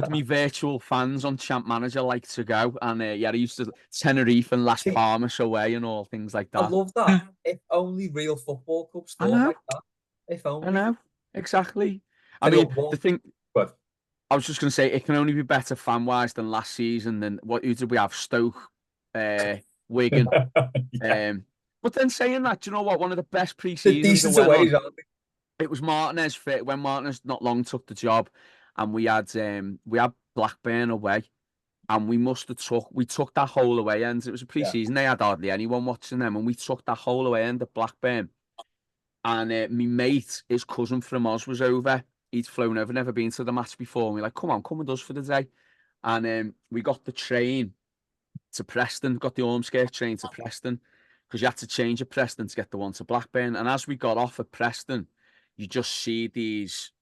my virtual fans on Champ Manager like to go? And I used to Tenerife and Las Palmas away and all things like that. I love that. If only real football clubs thought like that. If only. I know, exactly. I mean, the thing. I was just going to say, it can only be better fan-wise than last season. Who did we have? Stoke, Wigan. But then saying that, do you know what? One of the best pre-seasons it was Martinez fit when Martinez not long took the job, and we had Blackburn away, and we took that whole away end. It was a pre-season. They had hardly anyone watching them, and we took that whole away end at Blackburn. And my mate, his cousin from Oz, was over. He'd flown over, never been to the match before. And we're like, come with us for the day. And we got the train to Preston, got the Ormskirk train to Preston, because you had to change at Preston to get the one to Blackburn. And as we got off at Preston, you just see these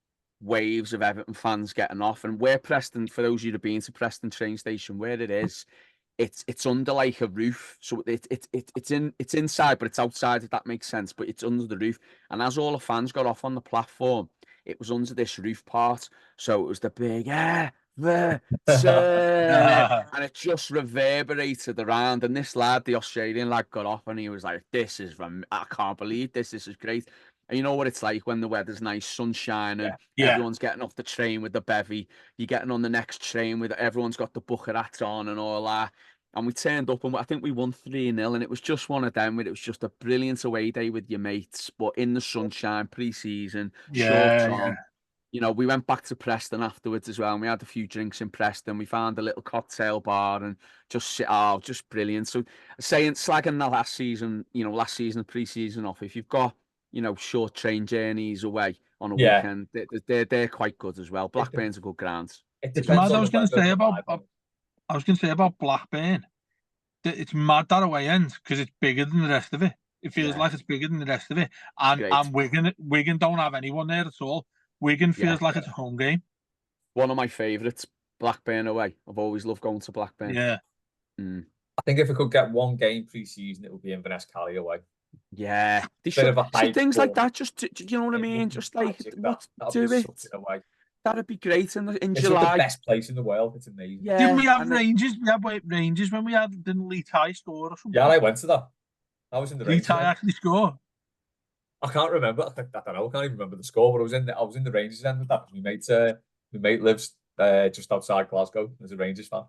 waves of Everton fans getting off. And where Preston, for those of you that have been to Preston train station, where it is, it's under like a roof. So it's inside, but it's outside, if that makes sense. But it's under the roof. And as all the fans got off on the platform, it was under this roof part. So it was the big, and it just reverberated around. And this lad, the Australian lad, got off and he was like, I can't believe this. This is great. And you know what it's like when the weather's nice, sunshine, and everyone's getting off the train with the bevy. You're getting on the next train with everyone's got the bucket hats on and all that. And we turned up and I think we won 3-0, and it was just one of them. It was just a brilliant away day with your mates, but in the sunshine, pre-season, short on. You know, we went back to Preston afterwards as well, and we had a few drinks in Preston. We found a little cocktail bar and just brilliant. So slagging that last season, pre-season off, if you've got, short train journeys away on a Yeah, weekend, they're quite good as well. Blackburn's a good ground. it It's depends mad. on the weather. I was going to say about Blackburn. It's mad that away end because it's bigger than the rest of it. It feels Yeah. like it's bigger than the rest of it. And Great. Wigan don't have anyone there at all. Wigan feels like it's a home game. One of my favourites, Blackburn away. I've always loved going to Blackburn. Yeah. I think if we could get one game pre-season, it would be Inverness Cali away. Yeah, they Bit should of a see hype things like ball. that. Just you know what I It mean? would be Just like magic, what that'd do be it. such in a way. That'd be great in It's July. the best place in the world. It's amazing. Yeah, Didn't we have Rangers? We had Rangers when we had, didn't Lee Ty score or something? Yeah, I went to that. I was in the Lee Rangers. Ty actually score. I can't remember. I don't know. I can't even remember the score, but I was in the Rangers end with that. My mate lives just outside Glasgow as a Rangers fan.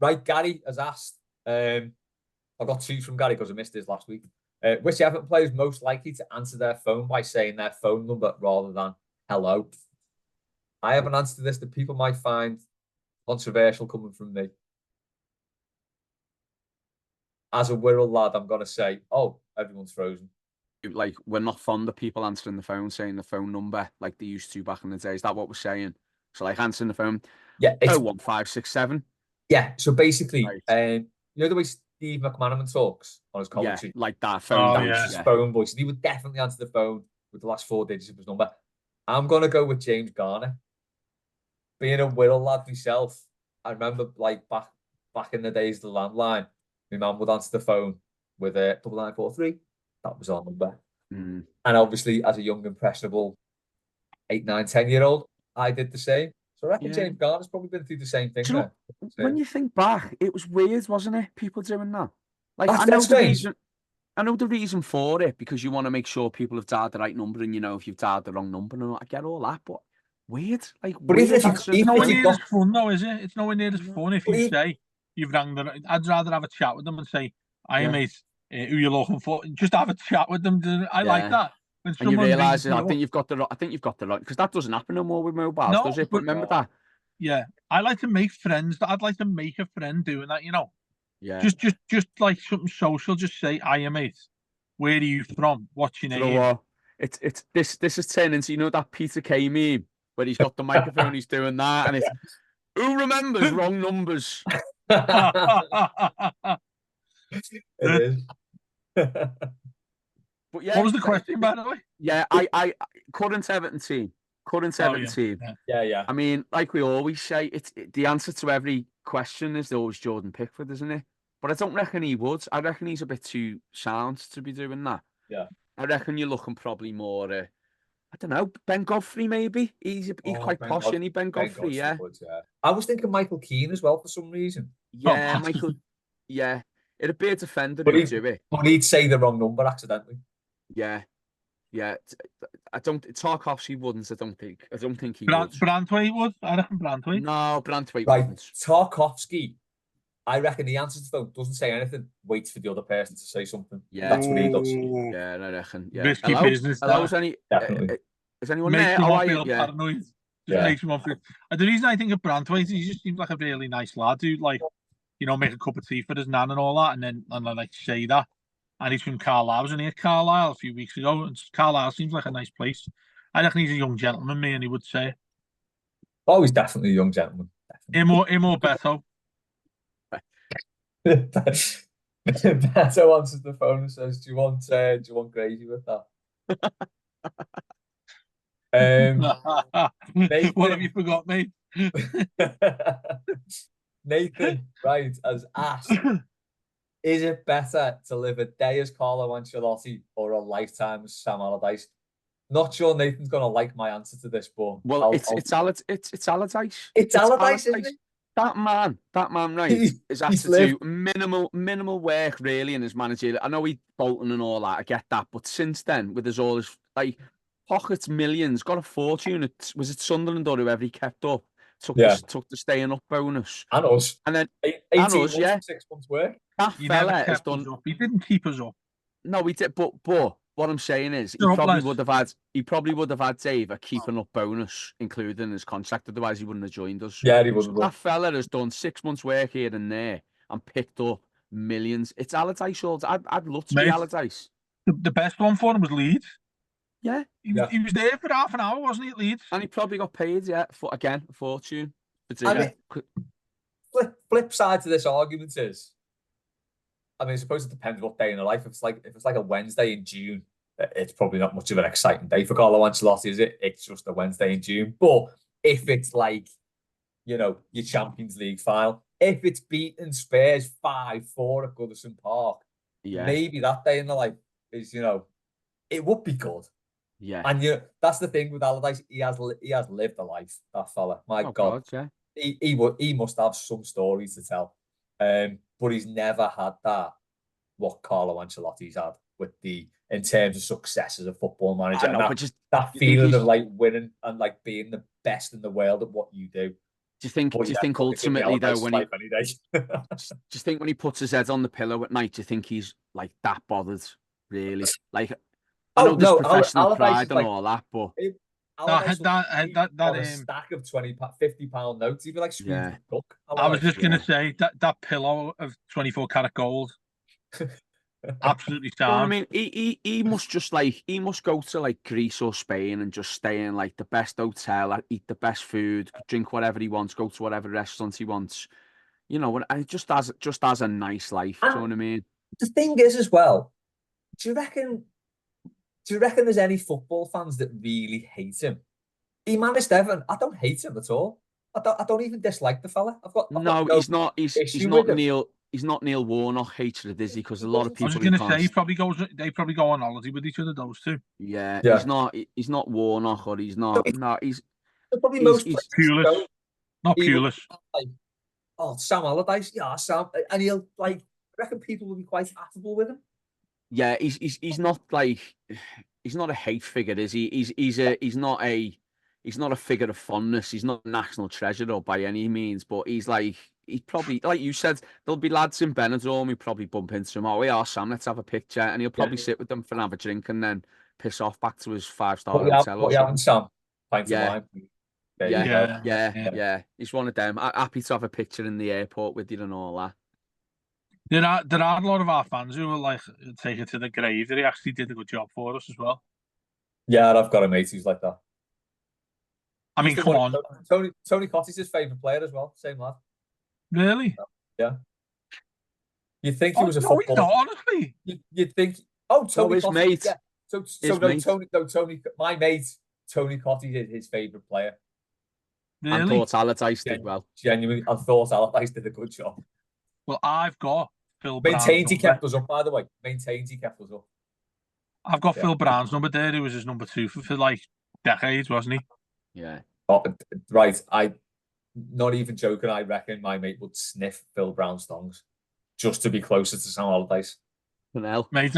Right, Gary has asked. I got two from Gary because I missed his last week. Which Everton player is most likely to answer their phone by saying their phone number rather than hello? I have an answer to this that people might find controversial coming from me. As a Wirral lad, I'm going to say, oh, everyone's frozen. Like, we're not fond of people answering the phone, saying the phone number like they used to back in the day. Is that what we're saying? So, like, answering the phone, yeah, it's 01567. Yeah, so basically, right. The way Steve McManaman talks on his commentary? Yeah, like that phone voice. His phone voice. And he would definitely answer the phone with the last 4 digits of his number. I'm going to go with James Garner. Being a Wirral lad myself, I remember like back in the days, the landline, my mum would answer the phone with a 9943. That was our number. And obviously, as a young, impressionable 8, 9, 10-year-old, I did the same. So I reckon James Garner's probably been through the same thing. When you think back, it was weird, wasn't it? People doing that. Like, that's strange. I know the reason for it, because you want to make sure people have dialed the right number, and if you've dialed the wrong number, and I get all that, but weird. Like, but weird. It's nowhere near as fun, though, is it? It's nowhere near as fun if you say you've rang them. I'd rather have a chat with them and say, "Hi, mate, who you looking for?" Just have a chat with them. I like that. When and you realise, I think you've got the right, because that doesn't happen no more with mobiles, does it? But remember that. Yeah, I like to make friends. I'd like to make a friend doing that. Yeah. Just like something social. Just say, "Hiya, mate. Where are you from? What's your name?" This is turning into that Peter Kay meme where he's got the microphone, he's doing that, and it's who remembers wrong numbers. It is. But yeah, what was the question, by the way? Yeah, I current Everton team. Yeah. I mean, like we always say, the answer to every question is always Jordan Pickford, isn't it? But I don't reckon he would. I reckon he's a bit too sound to be doing that. Yeah. I reckon you're looking probably more, I don't know, Ben Godfrey maybe. He's quite posh, isn't he, Ben Godfrey? Yeah. I was thinking Michael Keane as well for some reason. Yeah, Michael. Yeah, it'd be a defender who'd do it. But he'd say the wrong number accidentally. Yeah. Tarkovsky wouldn't. I don't think he would. Branthwaite would. I reckon Branthwaite. No, Branthwaite wouldn't. Tarkovsky, I reckon he answers the phone, doesn't say anything, waits for the other person to say something. Yeah, that's what he does. Yeah, I reckon. Yeah. Risky business. Hello, is anyone there? Paranoid. Makes him feel. The reason I think of Branthwaite, he just seems like a really nice lad who, like, make a cup of tea for his nan and all that, and I like to say that. And he's from Carlisle. I was only at Carlisle a few weeks ago, and Carlisle seems like a nice place. I reckon he's a young gentleman, and he would say. Oh, he's definitely a young gentleman. Him or Beto. Beto answers the phone and says, "Do you want gravy with that?" Nathan, what have you forgot, mate? Nathan, right, has asked, is it better to live a day as Carlo Ancelotti or a lifetime as Sam Allardyce? Not sure Nathan's going to like my answer to this, but it's Allardyce. It's Allardyce, isn't it? That man, right, is has to do minimal work really in his manager. I know he's Bolton and all that. I get that, but since then, with all his like pockets millions, got a fortune. Was it Sunderland or whoever he kept up? Took the staying up bonus. And us. And then 18 months, 6 months work. That fella has done. He didn't keep us up. No, we did, but what I'm saying is, They're he up, probably lads. would have had Dave a keeping up bonus included in his contract. Otherwise, he wouldn't have joined us. Yeah, he So would. that fella has done 6 months' work here and there and picked up millions. It's Allardyce. I'd love to be Mate, Allardyce. the best one for him was Leeds. Yeah, Yeah. He was there for half an hour, wasn't he, at Leeds? and he probably got paid. Yeah, for again, a fortune. But, I mean, flip side to this argument is, I mean, I suppose it depends what day in the life. If it's like a Wednesday in June, it's probably not much of an exciting day for Carlo Ancelotti, is it? It's just a Wednesday in June. But if it's like, your Champions League final, if it's beating Spurs 5-4 at Goodison Park, yeah, maybe that day in the life is, it would be good. yeah. And that's the thing with Allardyce. He has lived a life, that fella. My Oh God. yeah. He must have some stories to tell. But he's never had what Carlo Ancelotti's had in terms of success as a football manager. I know, And but just that feeling of like winning and like being the best in the world at what you do. do you think ultimately though when he do you think when he puts his head on the pillow at night, do you think he's like that bothered? Really? Like, I know there's professional pride and all that, but That a stack of 50 pound notes, he'd be like Scrooge McDuck. I was just gonna say that pillow of 24-karat gold, absolutely you know what I sound. mean? He must go to like Greece or Spain and just stay in like the best hotel, eat the best food, drink whatever he wants, go to whatever restaurant he wants. And just has a nice life. Do you know what I mean? The thing is, as well, do you reckon there's any football fans that really hate him? He managed Everton. I don't hate him at all. I don't even dislike the fella. I've got no he's not. He's not with him. Neil. He's not Neil Warnock hatred, is he? Because a lot of I people. was going to say they probably go on holiday with each other, those two. Yeah, Yeah. He's not Warnock, or he's not. No, he's probably most he's Pulis, not he Pulis. Like, oh, Sam Allardyce, yeah, Sam, and he'll I reckon people will be quite affable with him. Yeah, he's not like he's not a hate figure, is he? He's not a figure of fondness. He's not a national treasure or by any means, but he's probably, like you said, there'll be lads in Benidorm who probably bump into him. Oh, we are Sam, let's have a picture, and he'll probably sit with them for have a drink and then piss off back to his 5-star hotel. What you having, Sam? Pint of wine. Yeah. He's one of them. Happy to have a picture in the airport with you and all that. There are a lot of our fans who will like take it to the grave that he actually did a good job for us as well. Yeah, I've got a mate who's like that. I mean, come on. Tony Cotty's his favourite player as well. Same lad. Really? Yeah. You'd think he was a footballer. No, honestly. You'd think. Oh, Tony his Cotty. mate. Yeah. Tony. My mate, Tony Cotty is his favourite player. Really? I thought Allardyce did well. Genuinely, I thought Allardyce did a good job. Well, I've got Phil Brown's Maintained he number. kept us up, by the way. Maintained he kept us up. I've got Phil Brown's number there. He was his number 2 for like decades, wasn't he? Yeah. Oh, right. Not even joking. I reckon my mate would sniff Phil Brown's thongs just to be closer to Sam Allardyce. Mate,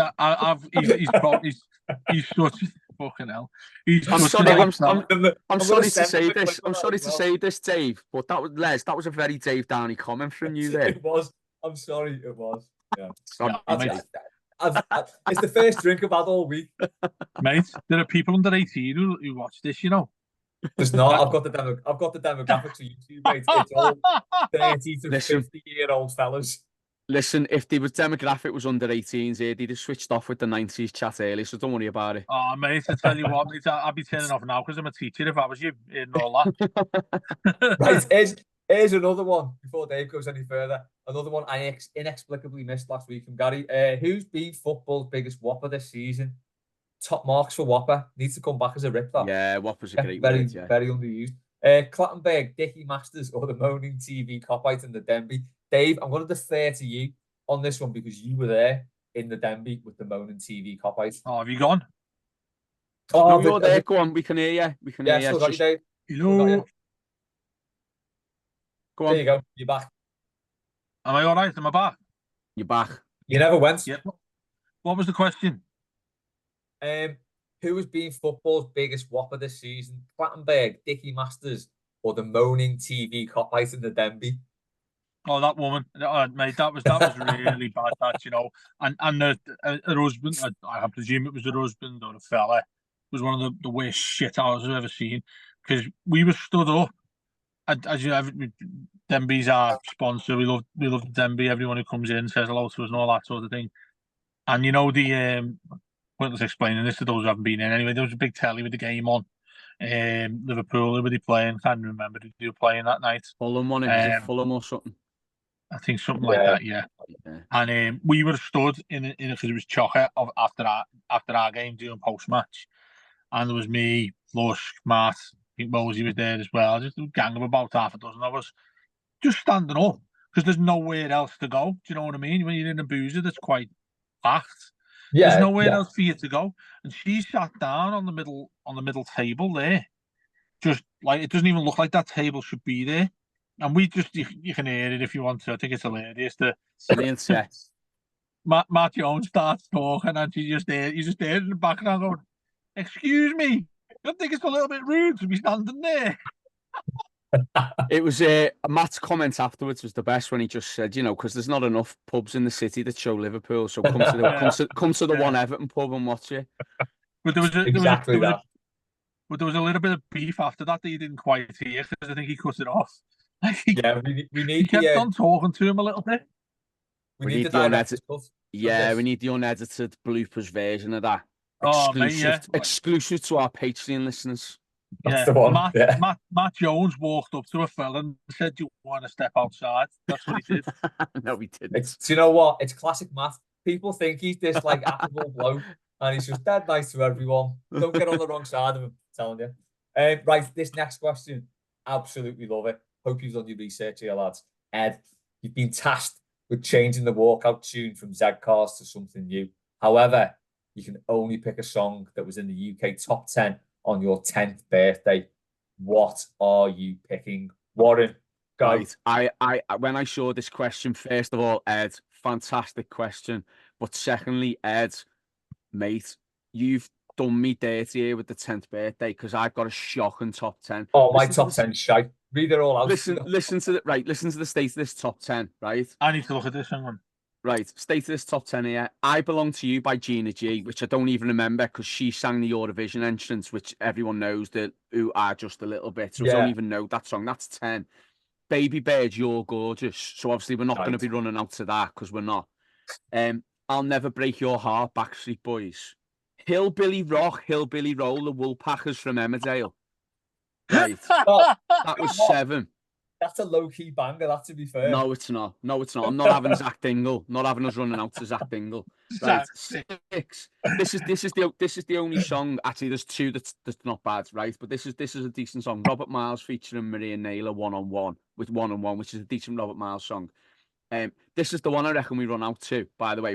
he's such fucking hell. I'm sorry to say this. I'm sorry to say this, Dave, but that was Les. That was a very Dave Downey comment from you there. It was. I'm sorry. It was. Yeah. Mate. It's the first drink I've had all week. Mate, there are people under 18 who watch this, you know. There's not. I've got the demographics of YouTube, mate. It's all 30 to 50-year-old fellas. Listen, if the demographic was under 18s, he'd have switched off with the 90s chat early, so don't worry about it. Oh, mate, I tell you what, mate, I'd be turning off now because I'm a teacher if I was you and all that. Right, here's another one before Dave goes any further. Another one I inexplicably missed last week from Gary. Who's been football's biggest whopper this season? Top marks for Whopper. Needs to come back as a rip. That. Yeah, Whopper's a great very, word, yeah. very underused. Clattenburg, Dickie Masters, or the moaning TV cop-out in the Denby. Dave, I'm going to defer to you on this one because you were there in the Denby with the moaning TV cop-out. Oh, have you gone? Oh, no, you're there. Go on, we can hear you. We can hear you. Still got you, Dave. Hello. Go on. There you go. You're back. Am I all right? Am I back? You're back. You never went. Yep. What was the question? Who has been football's biggest whopper this season? Clattenburg, Dickie Masters, or the moaning TV cop-out in the Denby? Oh, that woman, mate, that was really bad. That, you know, and her husband, I presume it was her husband or a fella, was one of the worst shit I've ever seen, because we were stood up. As you know, Denby's our sponsor. We love Denby. Everyone who comes in says hello to us and all that sort of thing. And you know pointless explaining this to those who haven't been in. Anyway, there was a big telly with the game on. Liverpool, who were they playing? Can't remember who they were playing that night. Fulham on it. Was it Fulham or something? I think something like that. Yeah. And we were stood in because it was chocker after our game doing post match, and there was me, Lush, Matt. I think Mosey was there as well. Just a gang of about half a dozen of us, just standing up because there's nowhere else to go. Do you know what I mean? When you're in a boozer that's quite packed, there's nowhere else for you to go. And she sat down on the middle table there, just like it doesn't even look like that table should be there. And we just you can hear it if you want to. I think it's hilarious. Matt Jones starts talking, and you just there in the background going, "Excuse me, I think it's a little bit rude to be standing there." It was Matt's comment afterwards was the best when he just said, you know, because there's not enough pubs in the city that show Liverpool, so come to the one Everton pub and watch it. But there was exactly that. But there was a little bit of beef after that you didn't quite hear because I think he cut it off. We need. He kept on talking to him a little bit. We need the unedited. Yeah, we need the unedited bloopers version of that. Exclusive to our Patreon listeners. That's the one. Matt Jones walked up to a fella and said, "Do you want to step outside?" That's what he did. No, he didn't. Do you know what? It's classic Matt. People think he's this like affable bloke, and he's just dead nice to everyone. Don't get on the wrong side of him. I'm telling you. Right, this next question, absolutely love it. Hope you've done your research here, lads. Ed, you've been tasked with changing the walkout tune from Z-Cars to something new. However, you can only pick a song that was in the UK top 10 on your 10th birthday. What are you picking? Warren, go. Right. I when I saw this question, first of all, Ed, fantastic question. But secondly, Ed, mate, you've done me dirty here with the 10th birthday because I've got a shocking top 10. Oh, my top 10 shite. Read it all out. Listen to the state of this top 10, right? I need to look at this one. Right, state of this top 10 here. I Belong to You by Gina G, which I don't even remember because she sang the Eurovision entrance, which everyone knows that who are just a little bit. So I don't even know that song. That's 10. Baby Bird, You're Gorgeous. So obviously we're not going to be running out to that because we're not. I'll Never Break Your Heart, Backstreet Boys. Hillbilly Rock, Hillbilly Roll, the Woolpackers from Emmerdale. Right, that was 7. That's a low-key banger, that, to be fair. No, it's not. I'm not having Zach Dingle. Not having us running out to Zach Dingle. Right, 6. This is the only song. Actually, there's 2 that's not bad, right? But this is a decent song. Robert Miles featuring Maria Naylor, One on One, which is a decent Robert Miles song. This is the one I reckon we run out to, by the way,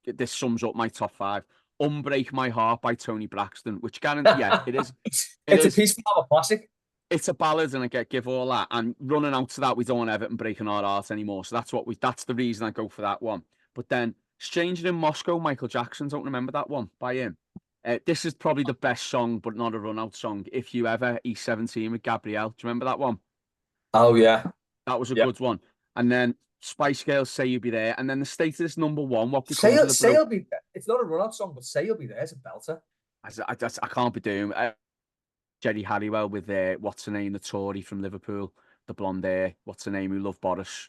this sums up my top 5. Unbreak My Heart by Tony Braxton, which it is. It's a piece of a classic. It's a ballad, and I give all that. And running out to that, we don't want Everton breaking our heart anymore. So that's the reason I go for that one. But then Stranger in Moscow, Michael Jackson, don't remember that one by him. This is probably the best song, but not a run-out song. If You Ever, E17 with Gabrielle. Do you remember that one? Oh, yeah. That was a good one. And then Spice Girls, Say You'll Be There. And then the status number 1. Say You'll Be There. It's not a run-out song, but Say You'll Be There is a belter. I can't be doing Jerry Halliwell with what's her name, the Tory from Liverpool, the blonde hair. What's her name? Who loved Boris?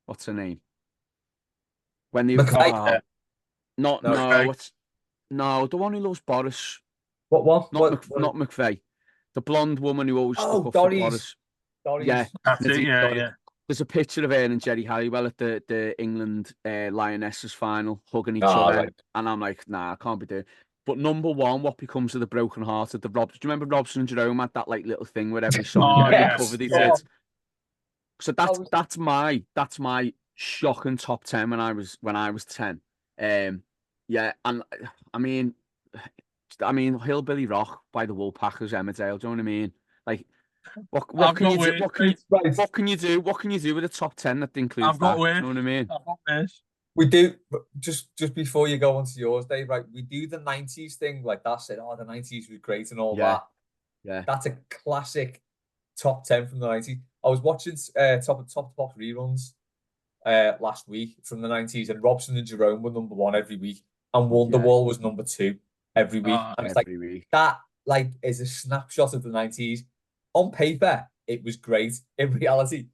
What's her name? When they McVeigh. No, the one who loves Boris. What one? Not McVeigh. The blonde woman who always stuck up for Boris. Doris. Yeah, that's it. Yeah. There's a picture of her and Jerry Halliwell at the England Lionesses final, hugging each other, right. And I'm like, nah, I can't be doing. But number 1, What Becomes of the Broken Hearted? Do you remember Robson and Jerome had that like little thing where every song every cover they did? So that's my shocking top 10 when I was 10. Yeah, and I mean Hillbilly Rock by the Woolpackers, Emmerdale. Do you know what I mean? Like, what can you do? What can you do? What can you do with a top 10 that includes that? Do you know what I mean? I've got this. We do, just before you go on to yours, Dave, right? We do the 90s thing, like that said, the 90s was great and all that. Yeah. That's a classic top 10 from the 90s. I was watching top reruns last week from the 90s, and Robson and Jerome were number one every week, and Wonderwall was number two every week. And it's every week. That like is a snapshot of the 90s. On paper, it was great. In reality,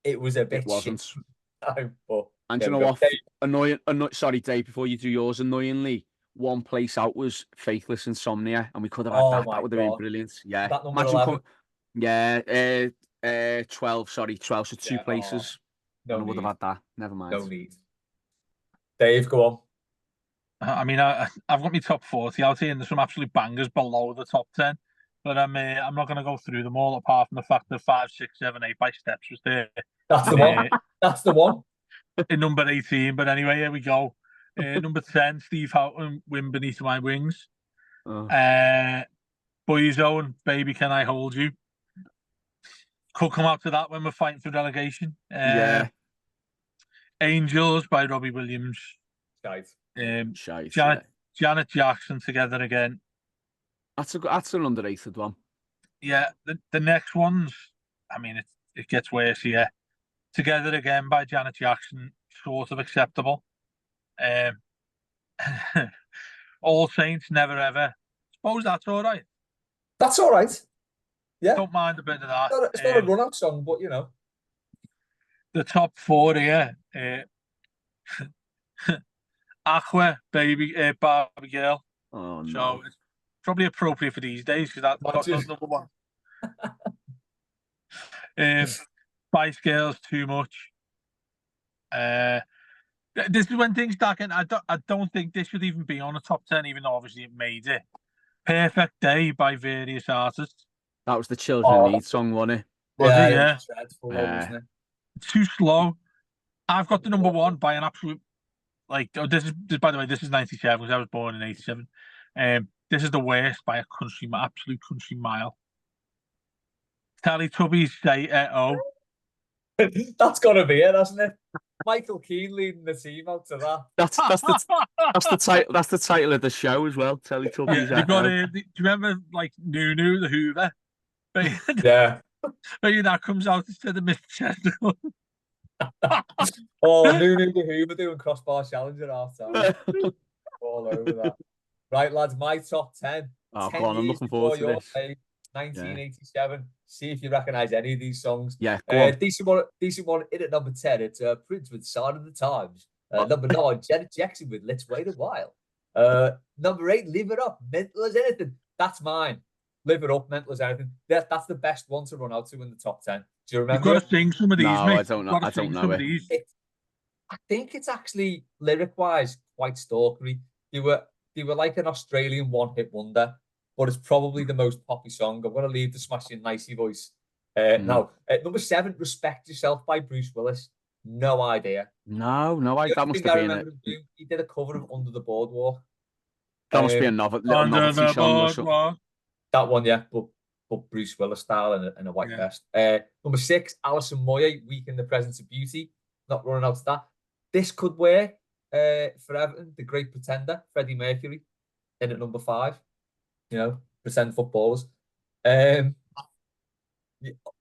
it was a bit It wasn't. shit. But And you know what? Annoying. Sorry, Dave. Before you do yours, annoyingly, one place out was Faithless Insomnia, and we could have had that. That would have been brilliant. Yeah. That number 11. Yeah. 12. Sorry, 12. So two places. No and I would have had that. Never mind. No need. Dave, go on. I mean, I've got my top 40 out here, and there's some absolute bangers below the top 10. But I'm not going to go through them all, apart from the fact that 5, 6, 7, 8 by Steps was there. That's the one. That's the one. In number 18. But anyway, here we go. Number 10, Steve Houghton, Wind Beneath My Wings. Boyzone, Baby Can I Hold You. Could come out to that when we're fighting for relegation. Angels by Robbie Williams. Shite. Janet Jackson, Together Again. That's an underrated one. Yeah, the next ones, I mean, it gets worse here. Together Again by Janet Jackson, sort of acceptable. All Saints, Never Ever. Suppose that's all right. That's all right. Yeah. Don't mind a bit of that. It's not a run-out song, but you know. The top 4 here. Aqua, Barbie Girl. Oh, no. So it's probably appropriate for these days because that's number one. Spice Girls, Too Much. This is when things start getting. I don't think this should even be on the top 10, even though obviously it made it. Perfect Day by various artists. That was the Children in Need song, wasn't it? Was it? Yeah. Wasn't it? Too slow. I've got the number one by an absolute this is by the way, this is 97 because I was born in 87. This is the worst by a absolute country mile. Teletubbies Say Oh. That's gotta be it, hasn't it? Michael Keane leading the team out to that. That's the title. That's the title of the show as well. Teletubbies. Do you remember Nunu the Hoover? Yeah. That comes out instead of Mr. Chester. Nunu the Hoover doing crossbar challenge at half time. All over that. Right, lads, my top 10. Oh, go on, I'm looking forward to this. 1987. See if you recognise any of these songs. Yeah, go on. Decent one in at number 10. It's Prince with Sign of the Times. Number 9, Janet Jackson with Let's Wait a While. Number 8, Live It Up, Mental as Anything. That's mine. Live It Up, Mental as Anything. That's the best one to run out to in the top 10. Do you remember? You've got to sing some of these, no, mate. I don't know. I don't know it. I think it's actually lyric-wise quite stalkery. They were like an Australian one-hit wonder, but it's probably the most poppy song. I'm going to leave the smashing nicey voice. Now, number 7, Respect Yourself by Bruce Willis. No idea. No, that must have been it. He did a cover of Under the Boardwalk. That must be a novelty song or something. That one, yeah, but Bruce Willis style and a white vest. Number 6, Alison Moyet, Week in the Presence of Beauty. Not running out to that. This could work for Everton, The Great Pretender, Freddie Mercury, in at number 5. You know, pretend footballers.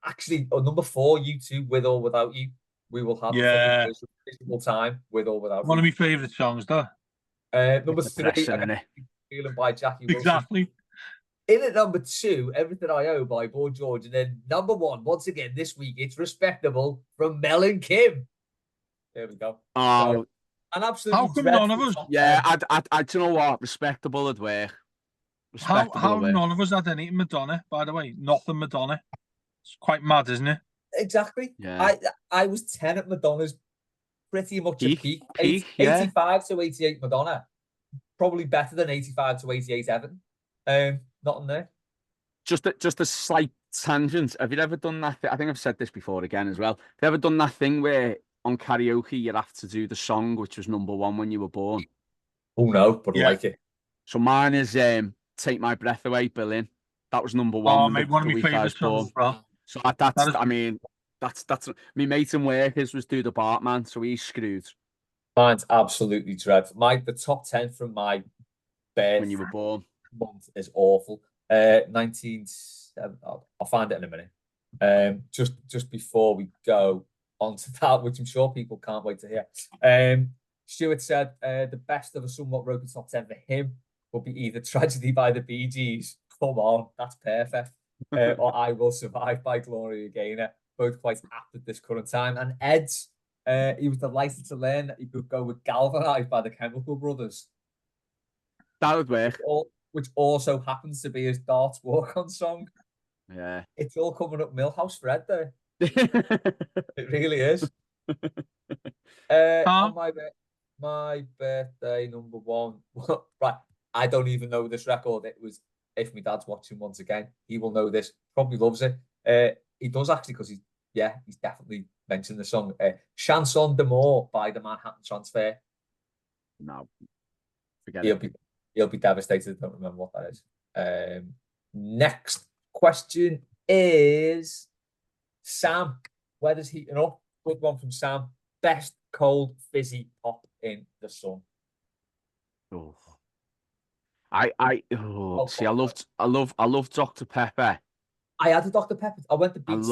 Actually, number 4, U2, With or Without You. We will have a miserable time with or without. One of my favourite songs, though. Number 3, Feeling by Jackie Wilson. Exactly. In at number 2, Everything I Owe by Boy George. And then number 1, once again, this week, it's Respectable from Mel and Kim. There we go. Oh, so, an absolutely how come none of us? Yeah, I do you know what? Respectable at work. How none of us had anything Madonna, by the way? Nothing Madonna. It's quite mad, isn't it? Exactly. Yeah. I was 10 at Madonna's pretty much a peak. 85 to 88 Madonna. Probably better than 85 to 88 Everton. Not in there. Just a slight tangent. Have you ever done that? I think I've said this before again as well. Have you ever done that thing where on karaoke you have to do the song which was number 1 when you were born? Oh no, but I like it. So mine is Take My Breath Away, Berlin. That was number 1. Oh, mate, one of my favourite songs, bro. So that's my mate in work. His was Do the Bartman, so he's screwed. Mine's absolutely dreadful. The top 10 from my birth when you were born month is awful. 1970. I'll find it in a minute. Just before we go on to that, which I'm sure people can't wait to hear. Stuart said the best of a somewhat ropey top 10 for him would be either Tragedy by the Bee Gees. Come on, that's perfect. Or I Will Survive by Gloria Gaynor. Both quite apt at this current time. And Ed's, he was delighted to learn that he could go with Galvanized by the Chemical Brothers. That would work. Which also happens to be his darts walk-on song. Yeah. It's all coming up Millhouse for Ed there. It really is. On my birthday, number one. Right. I don't even know this record. It was, if my dad's watching once again, he will know this. Probably loves it. He does actually, because he's definitely mentioned the song. Chanson d'Amour by the Manhattan Transfer. No. Forget it. He'll be devastated. I don't remember what that is. Next question is Sam. Weather's heating up. Good one from Sam. Best cold fizzy pop in the sun. Oh. I love Dr. Pepper. I had a Dr. Pepper. I went to beach.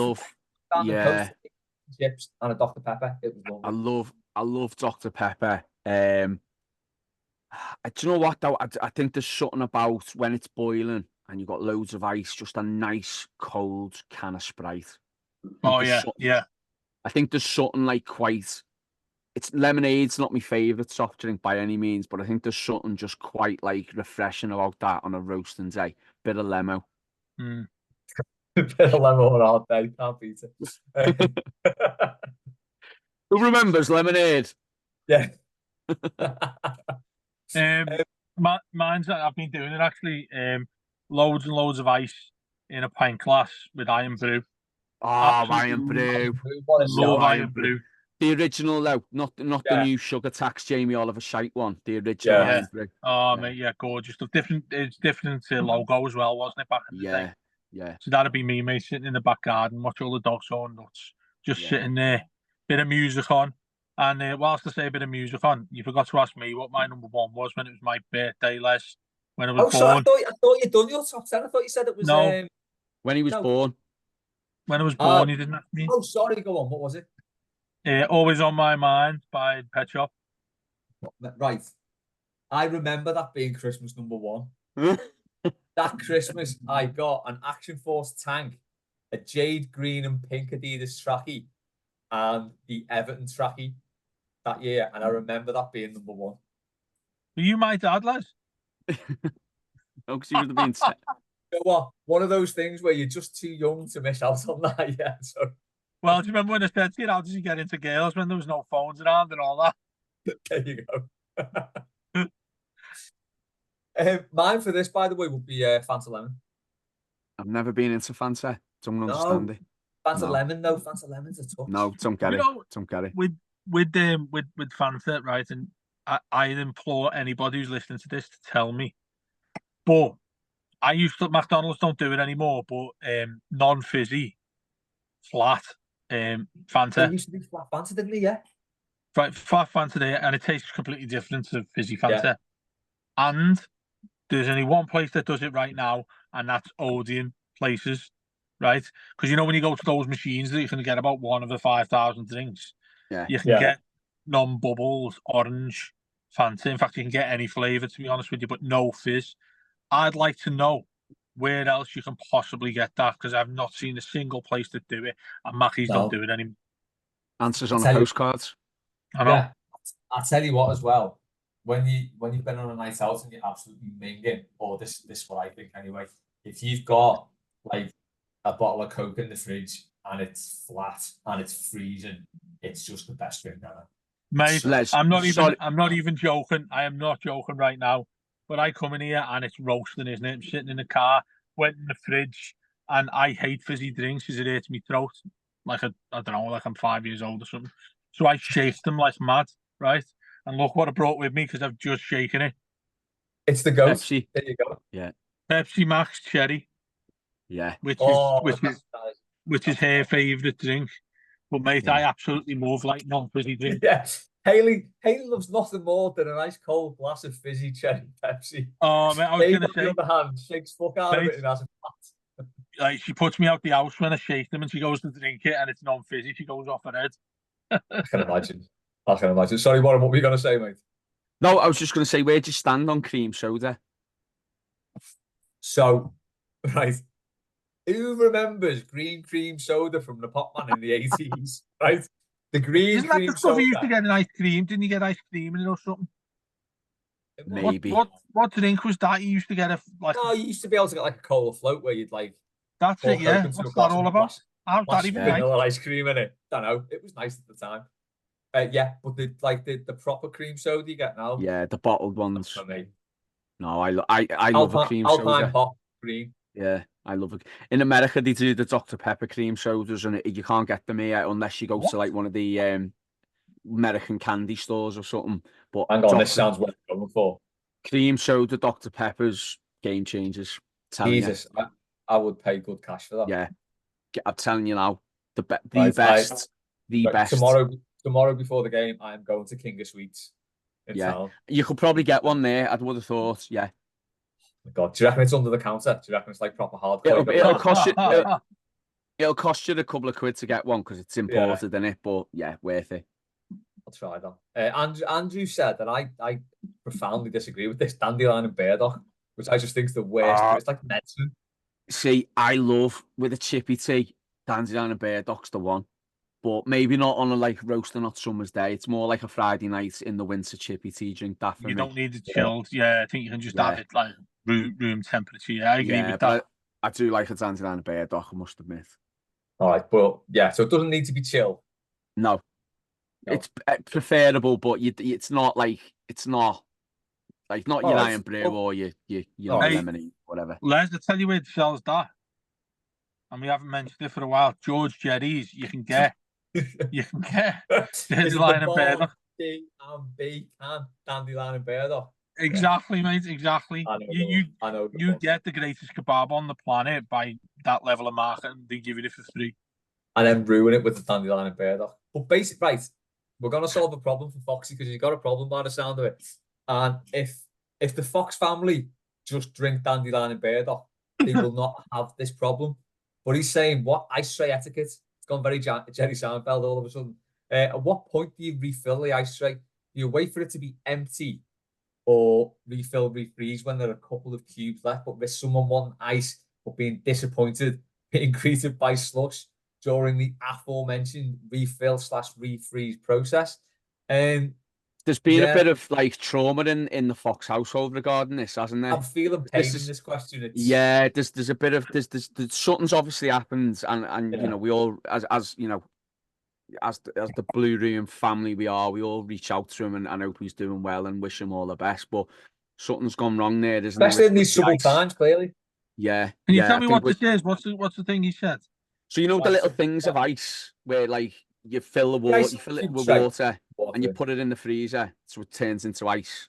Chips and a Dr. Pepper. It was lovely. I love Dr. Pepper. Do you know what though? I think there's something about when it's boiling and you've got loads of ice, just a nice cold can of Sprite. Oh yeah, yeah. I think there's something like it's lemonade's not my favourite soft drink by any means, but I think there's something just quite like refreshing about that on a roasting day. Bit of lemo. Mm. Bit of lemo on a hot day, can't beat it. Who remembers lemonade? Yeah. Mine's I've been doing it actually. Loads and loads of ice in a pint glass with iron brew. Oh, iron brew. Love iron brew. The original though, not the new sugar tax Jamie Oliver shite one. The original iron brew. Oh mate, yeah, gorgeous. It's different logo as well, wasn't it, back in the day? Yeah. So that'd be me, mate, sitting in the back garden, watch all the dogs going nuts, just sitting there, bit of music on. And whilst I say a bit of music on, you forgot to ask me what my number one was when it was my birthday, Les. When I was born. Sorry, I thought you'd done your top 10. I thought you said it was when he was born. When I was born, you didn't ask me. Oh, sorry, go on. What was it? Always on My Mind by Pet Shop. Right. I remember that being Christmas number one. That Christmas, I got an Action Force tank, a jade green and pink Adidas trackie, and the Everton trackie that year. And I remember that being number one. Were you my dad, Les? No, because he would have been set. You know what? One of those things where you're just too young to miss out on that, yeah. So. Well, do you remember when I said to you, how did you get into girls when there was no phones around and all that? There you go. Mine for this, by the way, would be Fanta Lemon. I've never been into Fanta. Don't understand it. Fanta Lemon, no. Fanta Lemon's a touch. No, don't get it. Don't get it. With Fanta, right? And I implore anybody who's listening to this to tell me. But I used to, McDonald's don't do it anymore, but non-fizzy, flat Fanta. It used to be flat Fanta, didn't it? Yeah. Right, flat Fanta there, and it tastes completely different to fizzy Fanta. Yeah. And there's only one place that does it right now, and that's Odeon places, right? Because you know when you go to those machines that you can get about one of the 5,000 drinks, you can get non-bubbles, orange, Fanta. In fact, you can get any flavour, to be honest with you, but no fizz. I'd like to know where else you can possibly get that, because I've not seen a single place that do it, and Mackey's don't do it anymore. Answers on a postcard. I know. Yeah. I'll tell you what as well. When you've been on a night out and you're absolutely minging, or this is what I think anyway. If you've got like a bottle of Coke in the fridge and it's flat and it's freezing, it's just the best drink ever. Mate, I'm not even joking. I am not joking right now. But I come in here and it's roasting, isn't it? I'm sitting in the car, went in the fridge, and I hate fizzy drinks because it hurts my throat. Like I don't know, like I'm 5 years old or something. So I shake them like mad, right? And look what I brought with me because I've just shaken it. It's the goat. Pepsi. There you go. Yeah. Pepsi Max Cherry. Yeah. Which is her favourite drink. But mate, I absolutely love like non-fizzy drinks. Yeah. Haley loves nothing more than a nice cold glass of fizzy cherry Pepsi. Oh, mate, I was going to say. On the other hand, shakes fuck out of it and has a pat. like she puts me out the house when I shake them, and she goes to drink it, and it's non-fizzy. She goes off her head. I can imagine. I can imagine. Sorry, Warren, what were you going to say, mate? No, I was just going to say, where'd you stand on cream soda? So, right, who remembers green cream soda from the Popman in the 80s? Right, the green Isn't that the cream stuff you used to soda. get in ice cream? Didn't you get ice cream in it or something? Maybe. What drink was that you used to get? Like, No, you used to be able to get like a cola float where you'd like that's pour it, yeah. Coke into a What's glass that all and about? How's that splash even vanilla ice cream in it. Don't know. It was nice at the time. Yeah, but the proper cream soda you get now. Yeah, the bottled ones. For me. No, I love a cream Alpine soda. Pop green. Yeah, I love it. In America, they do the Dr. Pepper cream sodas, and you can't get them here unless you go to like one of the American candy stores or something. But Hang on, this sounds what I'm going for. Cream soda, Dr. Pepper's game changers. Jesus, I would pay good cash for that. Yeah, I'm telling you now, the Right, best. Tomorrow before the game, I am going to King of Sweets in town. You could probably get one there. I would have thought. Yeah. Oh my God, do you reckon it's under the counter? Do you reckon it's like proper hard? It'll cost you. It'll cost you a couple of quid to get one because it's imported in it. But yeah, worth it. I'll try that. Andrew said that I profoundly disagree with this dandelion and burdock, which I just think is the worst. It's like medicine. See, I love with a chippy tea, dandelion and burdock's the one. But maybe not on a like roasting hot summer's day. It's more like a Friday night in the winter chippy tea drink. That for you me. Don't need it chilled. Yeah, I think you can just have it like room temperature. Yeah, I agree with that. I do like a dandelion and burdock, I must admit. All right, but yeah, so it doesn't need to be chilled. No. It's preferable, but it's not like not your iron brew or your lemonade, whatever. Les, I tell you where it sells that, and we haven't mentioned it for a while. George Jerry's, you can get dandelion and burdock. D and B can dandelion and burdock. Exactly, mate. Exactly. I know. You get the greatest kebab on the planet by that level of marketing. They give it for free, and then ruin it with the dandelion and burdock. But basically, right, we're gonna solve a problem for Foxy because he's got a problem by the sound of it. And if the Fox family just drink dandelion and burdock, they will not have this problem. But he's saying, what ice tray etiquette? It's gone very Jerry Seinfeld all of a sudden. At what point do you refill the ice tray? Do you wait for it to be empty or refreeze when there are a couple of cubes left, but with someone wanting ice but being disappointed, being greeted by slush during the aforementioned refill/refreeze process? There's been a bit of like trauma in the Fox household regarding this, hasn't there? I'm feeling pain in this question. There's a bit of there's something's obviously happened, and you know, we all as you know, as the Blue Room family we all reach out to him and hope he's doing well and wish him all the best. But something's gone wrong there, isn't it? Especially in these troubled times, clearly. Yeah. Can you tell me what this is? What's the thing he said? So you know the little things of ice where like you fill the water, you fill it with water, and you put it in the freezer so it turns into ice.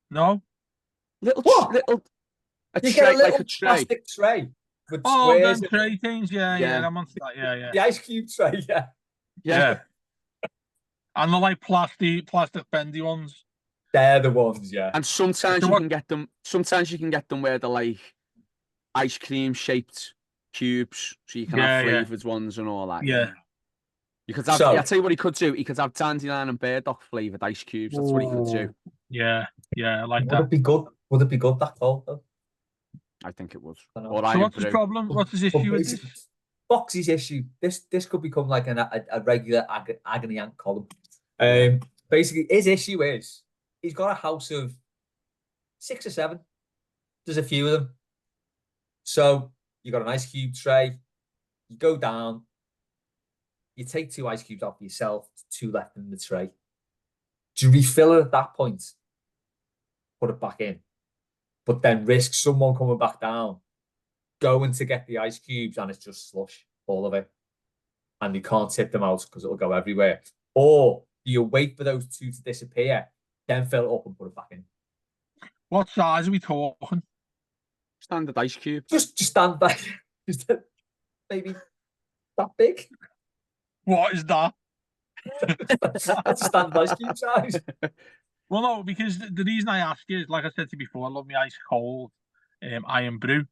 No. You get a little plastic tray with squares. Them tray things, yeah. I'm on that, yeah. The ice cube tray, yeah. And the like plastic bendy ones. They're the ones, yeah. And sometimes you can get them. Sometimes you can get them where they're like ice cream shaped cubes, so you can have flavored ones and all that. Yeah. You could have. I'll tell you what he could do. He could have dandelion and burdock flavored ice cubes. That's what he could do. Yeah, I like Would that. It be good? Would it be good that cold though? I think it would. So what's his problem? What's his issue with this? Foxy's issue. This could become like a regular agony aunt column. Basically, his issue is he's got a house of 6 or 7. There's a few of them. So you got an ice cube tray. You go down. You take 2 ice cubes off for yourself. 2 left in the tray. Do you refill it at that point? Put it back in. But then risk someone coming back down, going to get the ice cubes, and it's just slush, all of it. And you can't tip them out because it'll go everywhere. Or do you wait for those 2 to disappear, then fill it up and put it back in? What size are we talking? Standard ice cube. Just stand back. Just maybe that big. What is that? That's a standard ice cube size. Well, no, because the reason I ask is, like I said to you before, I love my ice cold iron brew.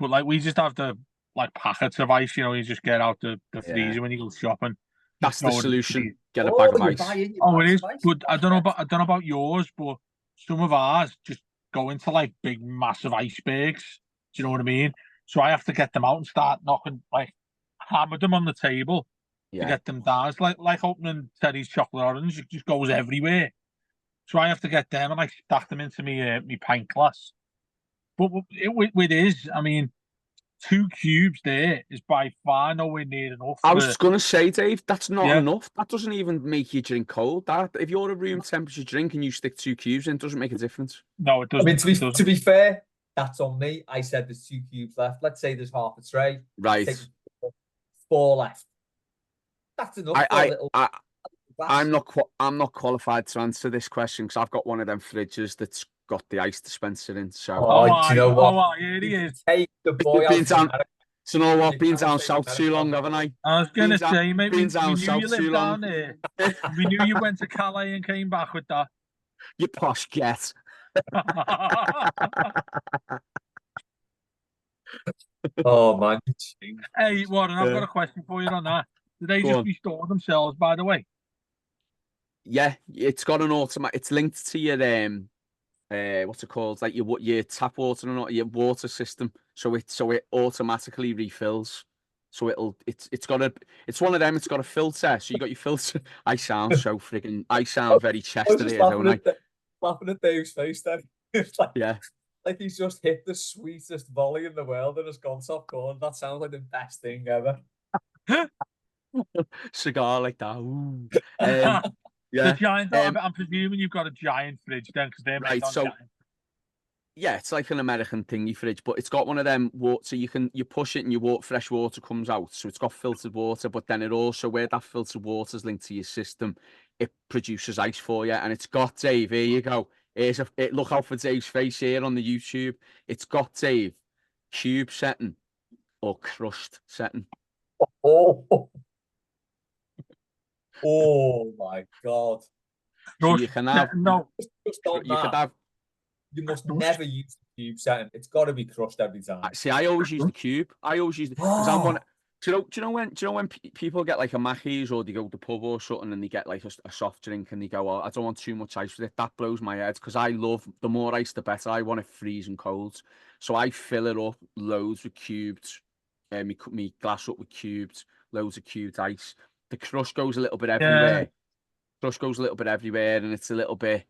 But like we just have the like packets of ice, you know, you just get out the freezer when you go shopping. That's the throw it in solution. freezer. Get a bag of you're ice. buying your Oh, it bags is. of ice? But I That's don't know right. about yours, but some of ours just go into like big, massive icebergs. Do you know what I mean? So I have to get them out and start knocking, like hammer them on the table to Yeah. get them down. It's like opening Teddy's chocolate orange; it just goes everywhere. So I have to get them and like stack them into me pint glass. But it is. I mean, 2 cubes there is by far nowhere near enough I was for. just gonna say, Dave, that's not Yeah, enough. That doesn't even make you drink cold. That if you're a room temperature drink and you stick 2 cubes in, it doesn't make a difference. no, it I mean, doesn't. It to doesn't. be fair, that's on me. I said there's 2 cubes left. Let's say there's half a tray. Right. Take 4 left. That's enough for a little glass. I'm not qualified to answer this question because I've got one of them fridges that's got the ice dispenser in. So do you know what? Here he is. Take the boy out been to down, America. so you know what? You Been can't down say south America too long, on haven't I? I was gonna say, mate, we down knew you south too lived long. down there. We knew you went to Calais and came back with that. You posh get. Oh man. Hey, Warren, I've got Yeah. a question for you on that. Do they Go just on. restore themselves, by the way? Yeah, it's got an automatic. It's linked to your what's it called? Like your tap water and your water system. So it automatically refills. So it's one of them. It's got a filter. So you got your filter. I sound very I was Chester just here, don't I? laughing at Dave's face then. It's like, Yeah. like he's just hit the sweetest volley in the world and has gone top corner. That sounds like the best thing ever. Cigar like that. Ooh. The Yeah. giant. I'm presuming you've got a giant fridge then, because they're made Right. on So giant. yeah, it's like an American thingy fridge, but it's got one of them so you push it and fresh water comes out. So it's got filtered water, but then it also, where that filtered water is linked to your system, it produces ice for you. And it's got, Dave, here you go. Look out for Dave's face here on the YouTube. It's got, Dave, cube setting or crushed setting. Oh, oh my God. So you can have Just on you could that, have. you must never use the cube setting. It's got to be crushed every time. See, I always use the cube. I always use because I'm one. Do you know when people get like a Mackey's or they go to the pub or something and they get like a soft drink and they go, oh, I don't want too much ice with it. That blows my head because I love the more ice the better. I want it freezing cold, so I fill it up loads with cubed. Me glass up with cubed, loads of cubed ice. The crush goes a little bit everywhere. Yeah. Crush goes a little bit everywhere, and it's a little bit.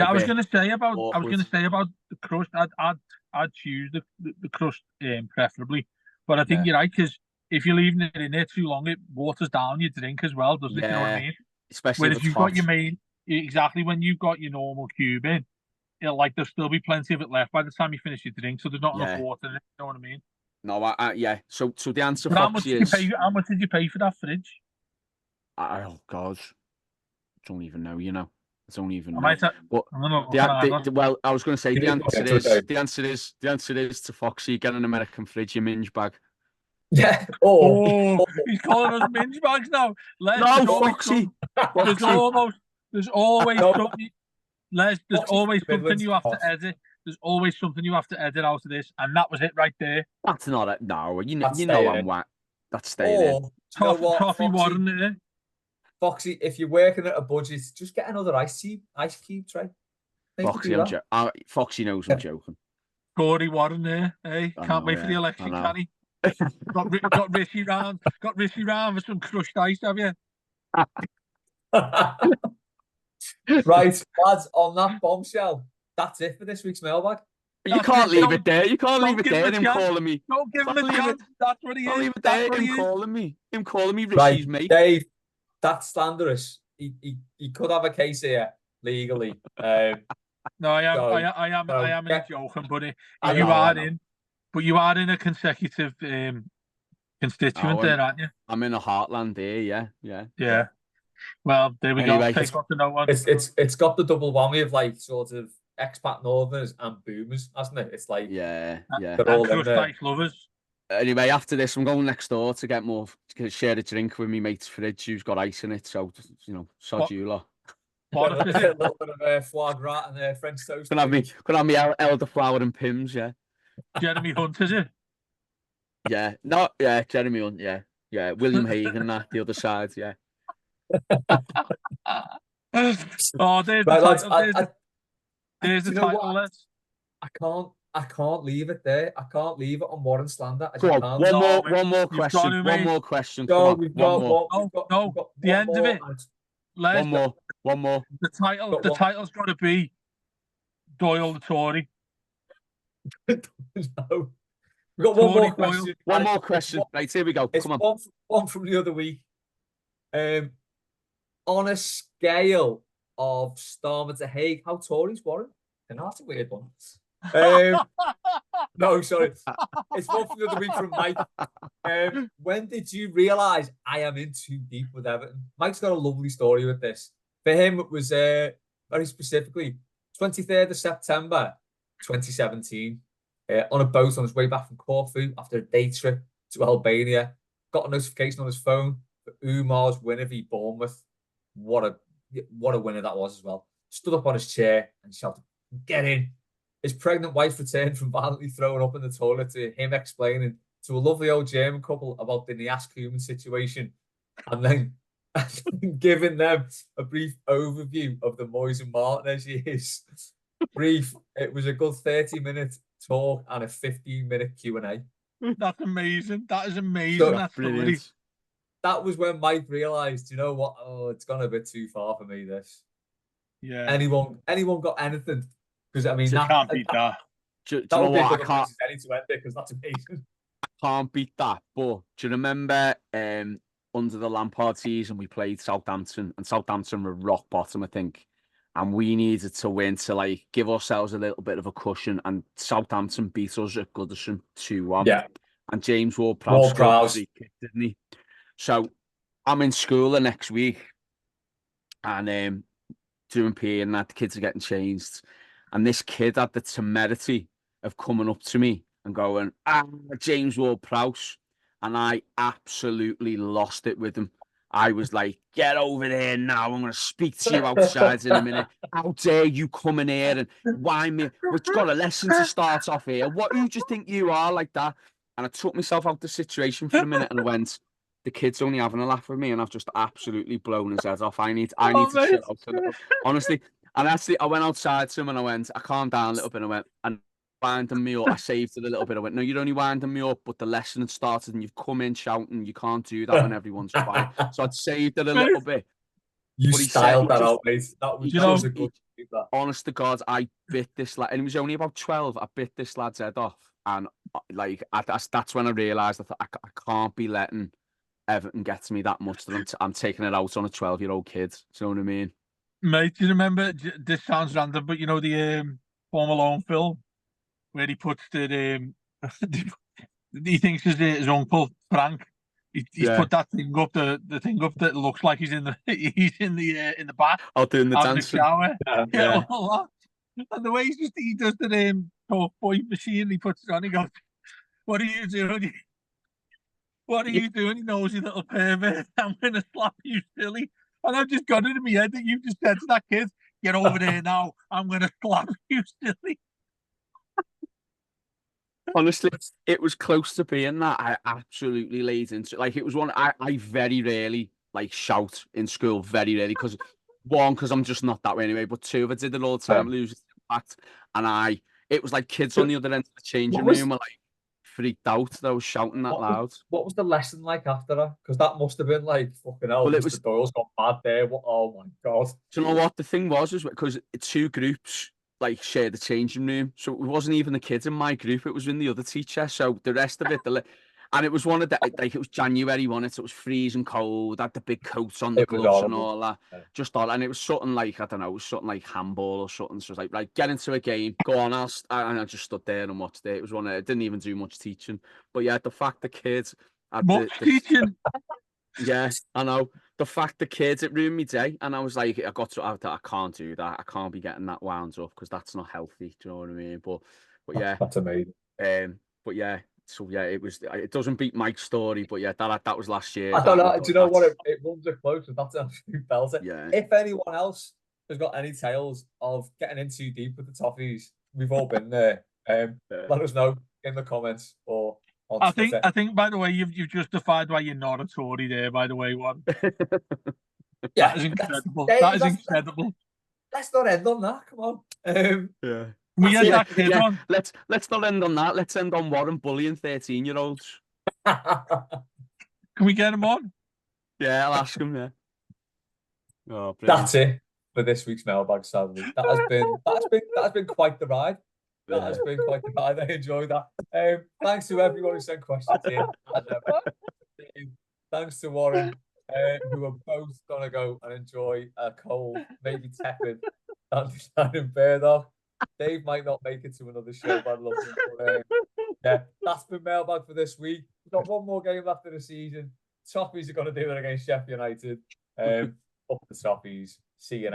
I was gonna say about awkward. the crust. I'd choose the crust preferably, but I think Yeah. you're right, because if you're leaving it in there too long, it waters down your drink as well, doesn't it? You know what I mean? Especially Whereas if it's you've hot. got your main, exactly, when you've got your normal cube in, there'll still be plenty of it left by the time you finish your drink, so there's not enough water in it. You know what I mean? No, yeah. So the answer, But Foxy, is how much did you pay for that fridge? oh God, don't even know. You know, I don't even know. But well, I was going to say the answer is to Foxy, get an American fridge, your minge bag. Yeah. He's calling us minge bags now. Foxy. There's always something. Les, there's always something you have to edit. There's always something you have to edit out of this, and that was it right there. That's not it. No, you know I'm whack. That's staying in. Toffee Warren there. Foxy, if you're working at a budget, just get another ice cube tray. Foxy knows I'm joking. Corey Warren there. Hey, can't wait for the election, can he? got Rishi round. Got Rishi round with some crushed ice, have you? Right, lads, on that bombshell, that's it for this week's mailbag. You can't leave it there. You can't leave it there. Him calling me. Don't give him a chance. That's what he is. Leave it there. Him calling me Rishi's right, mate. Dave, that's slanderous. He could have a case here legally. No, I am joking, buddy. You are in a consecutive constituent there, aren't you? I'm in a heartland there, yeah. Well, there we go. Take off the no one. It's got the double whammy of like sort of expat northerners and boomers, hasn't it? It's like yeah. They're all in there. Lovers. Anyway, after this, I'm going next door to get more, to share a drink with my mate's fridge who's got ice in it. So sod you lot. A little bit of foie gras and French toast. Can have me elderflower and Pimm's, yeah. Jeremy Hunt, is it? Yeah, no, yeah, Jeremy Hunt, yeah, William Hagan, that the other side, yeah. Oh, there's the Right, lads. title. There's Do the you know title, what? lads. I can't leave it there. I can't leave it on Warren slander. I Go just on, can't. No, mate. one more You've got question, to, one mate. more question. Come No, on, we've one no, more, but No, we've got the one end of more. it. Les, one more. the Got one. title's got to be Doyle the Tory. No. We've got one Tory more Doyle. question. One and more it's question. one, Right, here we go. it's Come on. one from the other week. On a scale of Starmer to Hague, how tall is Warren? And that's a weird one. No, sorry. It's one from the other week from Mike. When did you realise I am in too deep with Everton? Mike's got a lovely story with this. For him, it was very specifically 23rd of September 2017 on a boat on his way back from Corfu after a day trip to Albania. Got a notification on his phone for Umar's winner v Bournemouth. What a winner that was as well. Stood up on his chair and shouted, "Get in." His pregnant wife returned from violently throwing up in the toilet to him explaining to a lovely old German couple about the Nias Kuman situation, and then giving them a brief overview of the Moyes and Martinez years. Brief. It was a good 30-minute talk and a 15-minute Q&A. That's amazing. That is amazing. So, that story. Brilliant. That was when Mike realised, you know what? Oh, it's gone a bit too far for me, this. Yeah. Anyone got anything? Because, I mean, Can't beat that. Do you that know would be a what? good place to end it, because that's amazing. Can't beat that. But do you remember under the Lampard season, we played Southampton, and Southampton were rock bottom, I think. And we needed to win to like give ourselves a little bit of a cushion. And Southampton beat us at Goodison 2-1. Yeah. And James Ward-Prowse scored Ward-Prowse. 3 kicks, didn't he? So I'm in school the next week and doing PE and that. The kids are getting changed. And this kid had the temerity of coming up to me and going, James Ward-Prowse. And I absolutely lost it with him. I was like, get over there now. I'm going to speak to you outside in a minute. How dare you come in here and whine me? We've got a lesson to start off here. What do you just think you are like that? And I took myself out the situation for a minute and went, the kid's only having a laugh with me and I've just absolutely blown his head off. I need to chill out a little. Honestly. And actually, I went outside to him and I went, I calmed down a little bit and I went, and winding me up. I saved it a little bit. I went, no, you're only winding me up, but the lesson had started and you've come in shouting. You can't do that when everyone's quiet. So I'd saved it a little bit. You but styled that out, mate. That was a good that. Honest to God, I bit this lad, and he was only about 12. I bit this lad's head off. And like, that's when I realised I can't be letting Everton get to me that much that I'm taking it out on a 12-year-old kid. Do you know what I mean? Mate, do you remember, this sounds random, but you know the Home Alone film where he puts the he thinks his uncle Frank. He's put that thing up, the thing up that looks like he's in the in the bath. Out doing the having dancing. a shower. Yeah. All that. And the way he does the talk boy machine, he puts it on. He goes, "What are you doing? What are you doing? You nosy little pervert! I'm gonna slap you, silly." And I've just got it in my head that you've just said to that kid, "Get over there now! I'm gonna slap you, silly." Honestly, it was close to being that. I absolutely laid into like it was one I very rarely like shout in school, very rarely, because I'm just not that way anyway. But two, if I did it all the time, lose impact. And it was like kids on the other end of the changing room were like freaked out that I was shouting that loud. What was the lesson like after that? Because that must have been like fucking hell. Well, it Mr. was. Doyle's got bad there. Oh my god! Do you know what the thing was? Is because two groups like shared the changing room, so it wasn't even the kids in my group; it was in the other teacher. So the rest of it, and it was one of the like it was January one. It was freezing cold. Had the big coats on, the gloves and all that. Yeah. Just thought, and it was something like I don't know, it was something like handball or something. So it was like, right, get into a game, go on. And I just stood there and watched it. It was one. I didn't even do much teaching, but yeah, the fact the kids had teaching. Yes, I know. The fact the kids, it ruined my day. And I was like, I can't do that. I can't be getting that wound up because that's not healthy. Do you know what I mean? But yeah. That's amazing. But yeah. So yeah, it doesn't beat Mike's story, but yeah, that was last year. I don't know. Do you know what? It runs it close. That's an absolute belter. Yeah. If anyone else has got any tales of getting in too deep with the toffees, we've all been there. Let us know in the comments or on I Twitter. think. By the way, you've justified why you're not a Tory there. By the way, one. Yeah, That is incredible. Dave, That is incredible. Let's not end on that. Come on. Yeah. Can we get that kid Yeah, on? let's not end on that. Let's end on Warren bullying 13-year-olds. Can we get him on? Yeah, I'll ask him. Yeah. Oh, brilliant. That's it for this week's mailbag. Sadly, that has been quite the ride. That has been quite the ride. I enjoyed that. Thanks to everyone who sent questions in. Thanks to Warren, who are both gonna go and enjoy a cold, maybe tepid, in Burdock. Dave might not make it to another show, but I'd love him. But, yeah, that's been mailbag for this week. We've got one more game left of the season. Toffees are gonna do it against Sheffield United. Up the Toffees. See you next.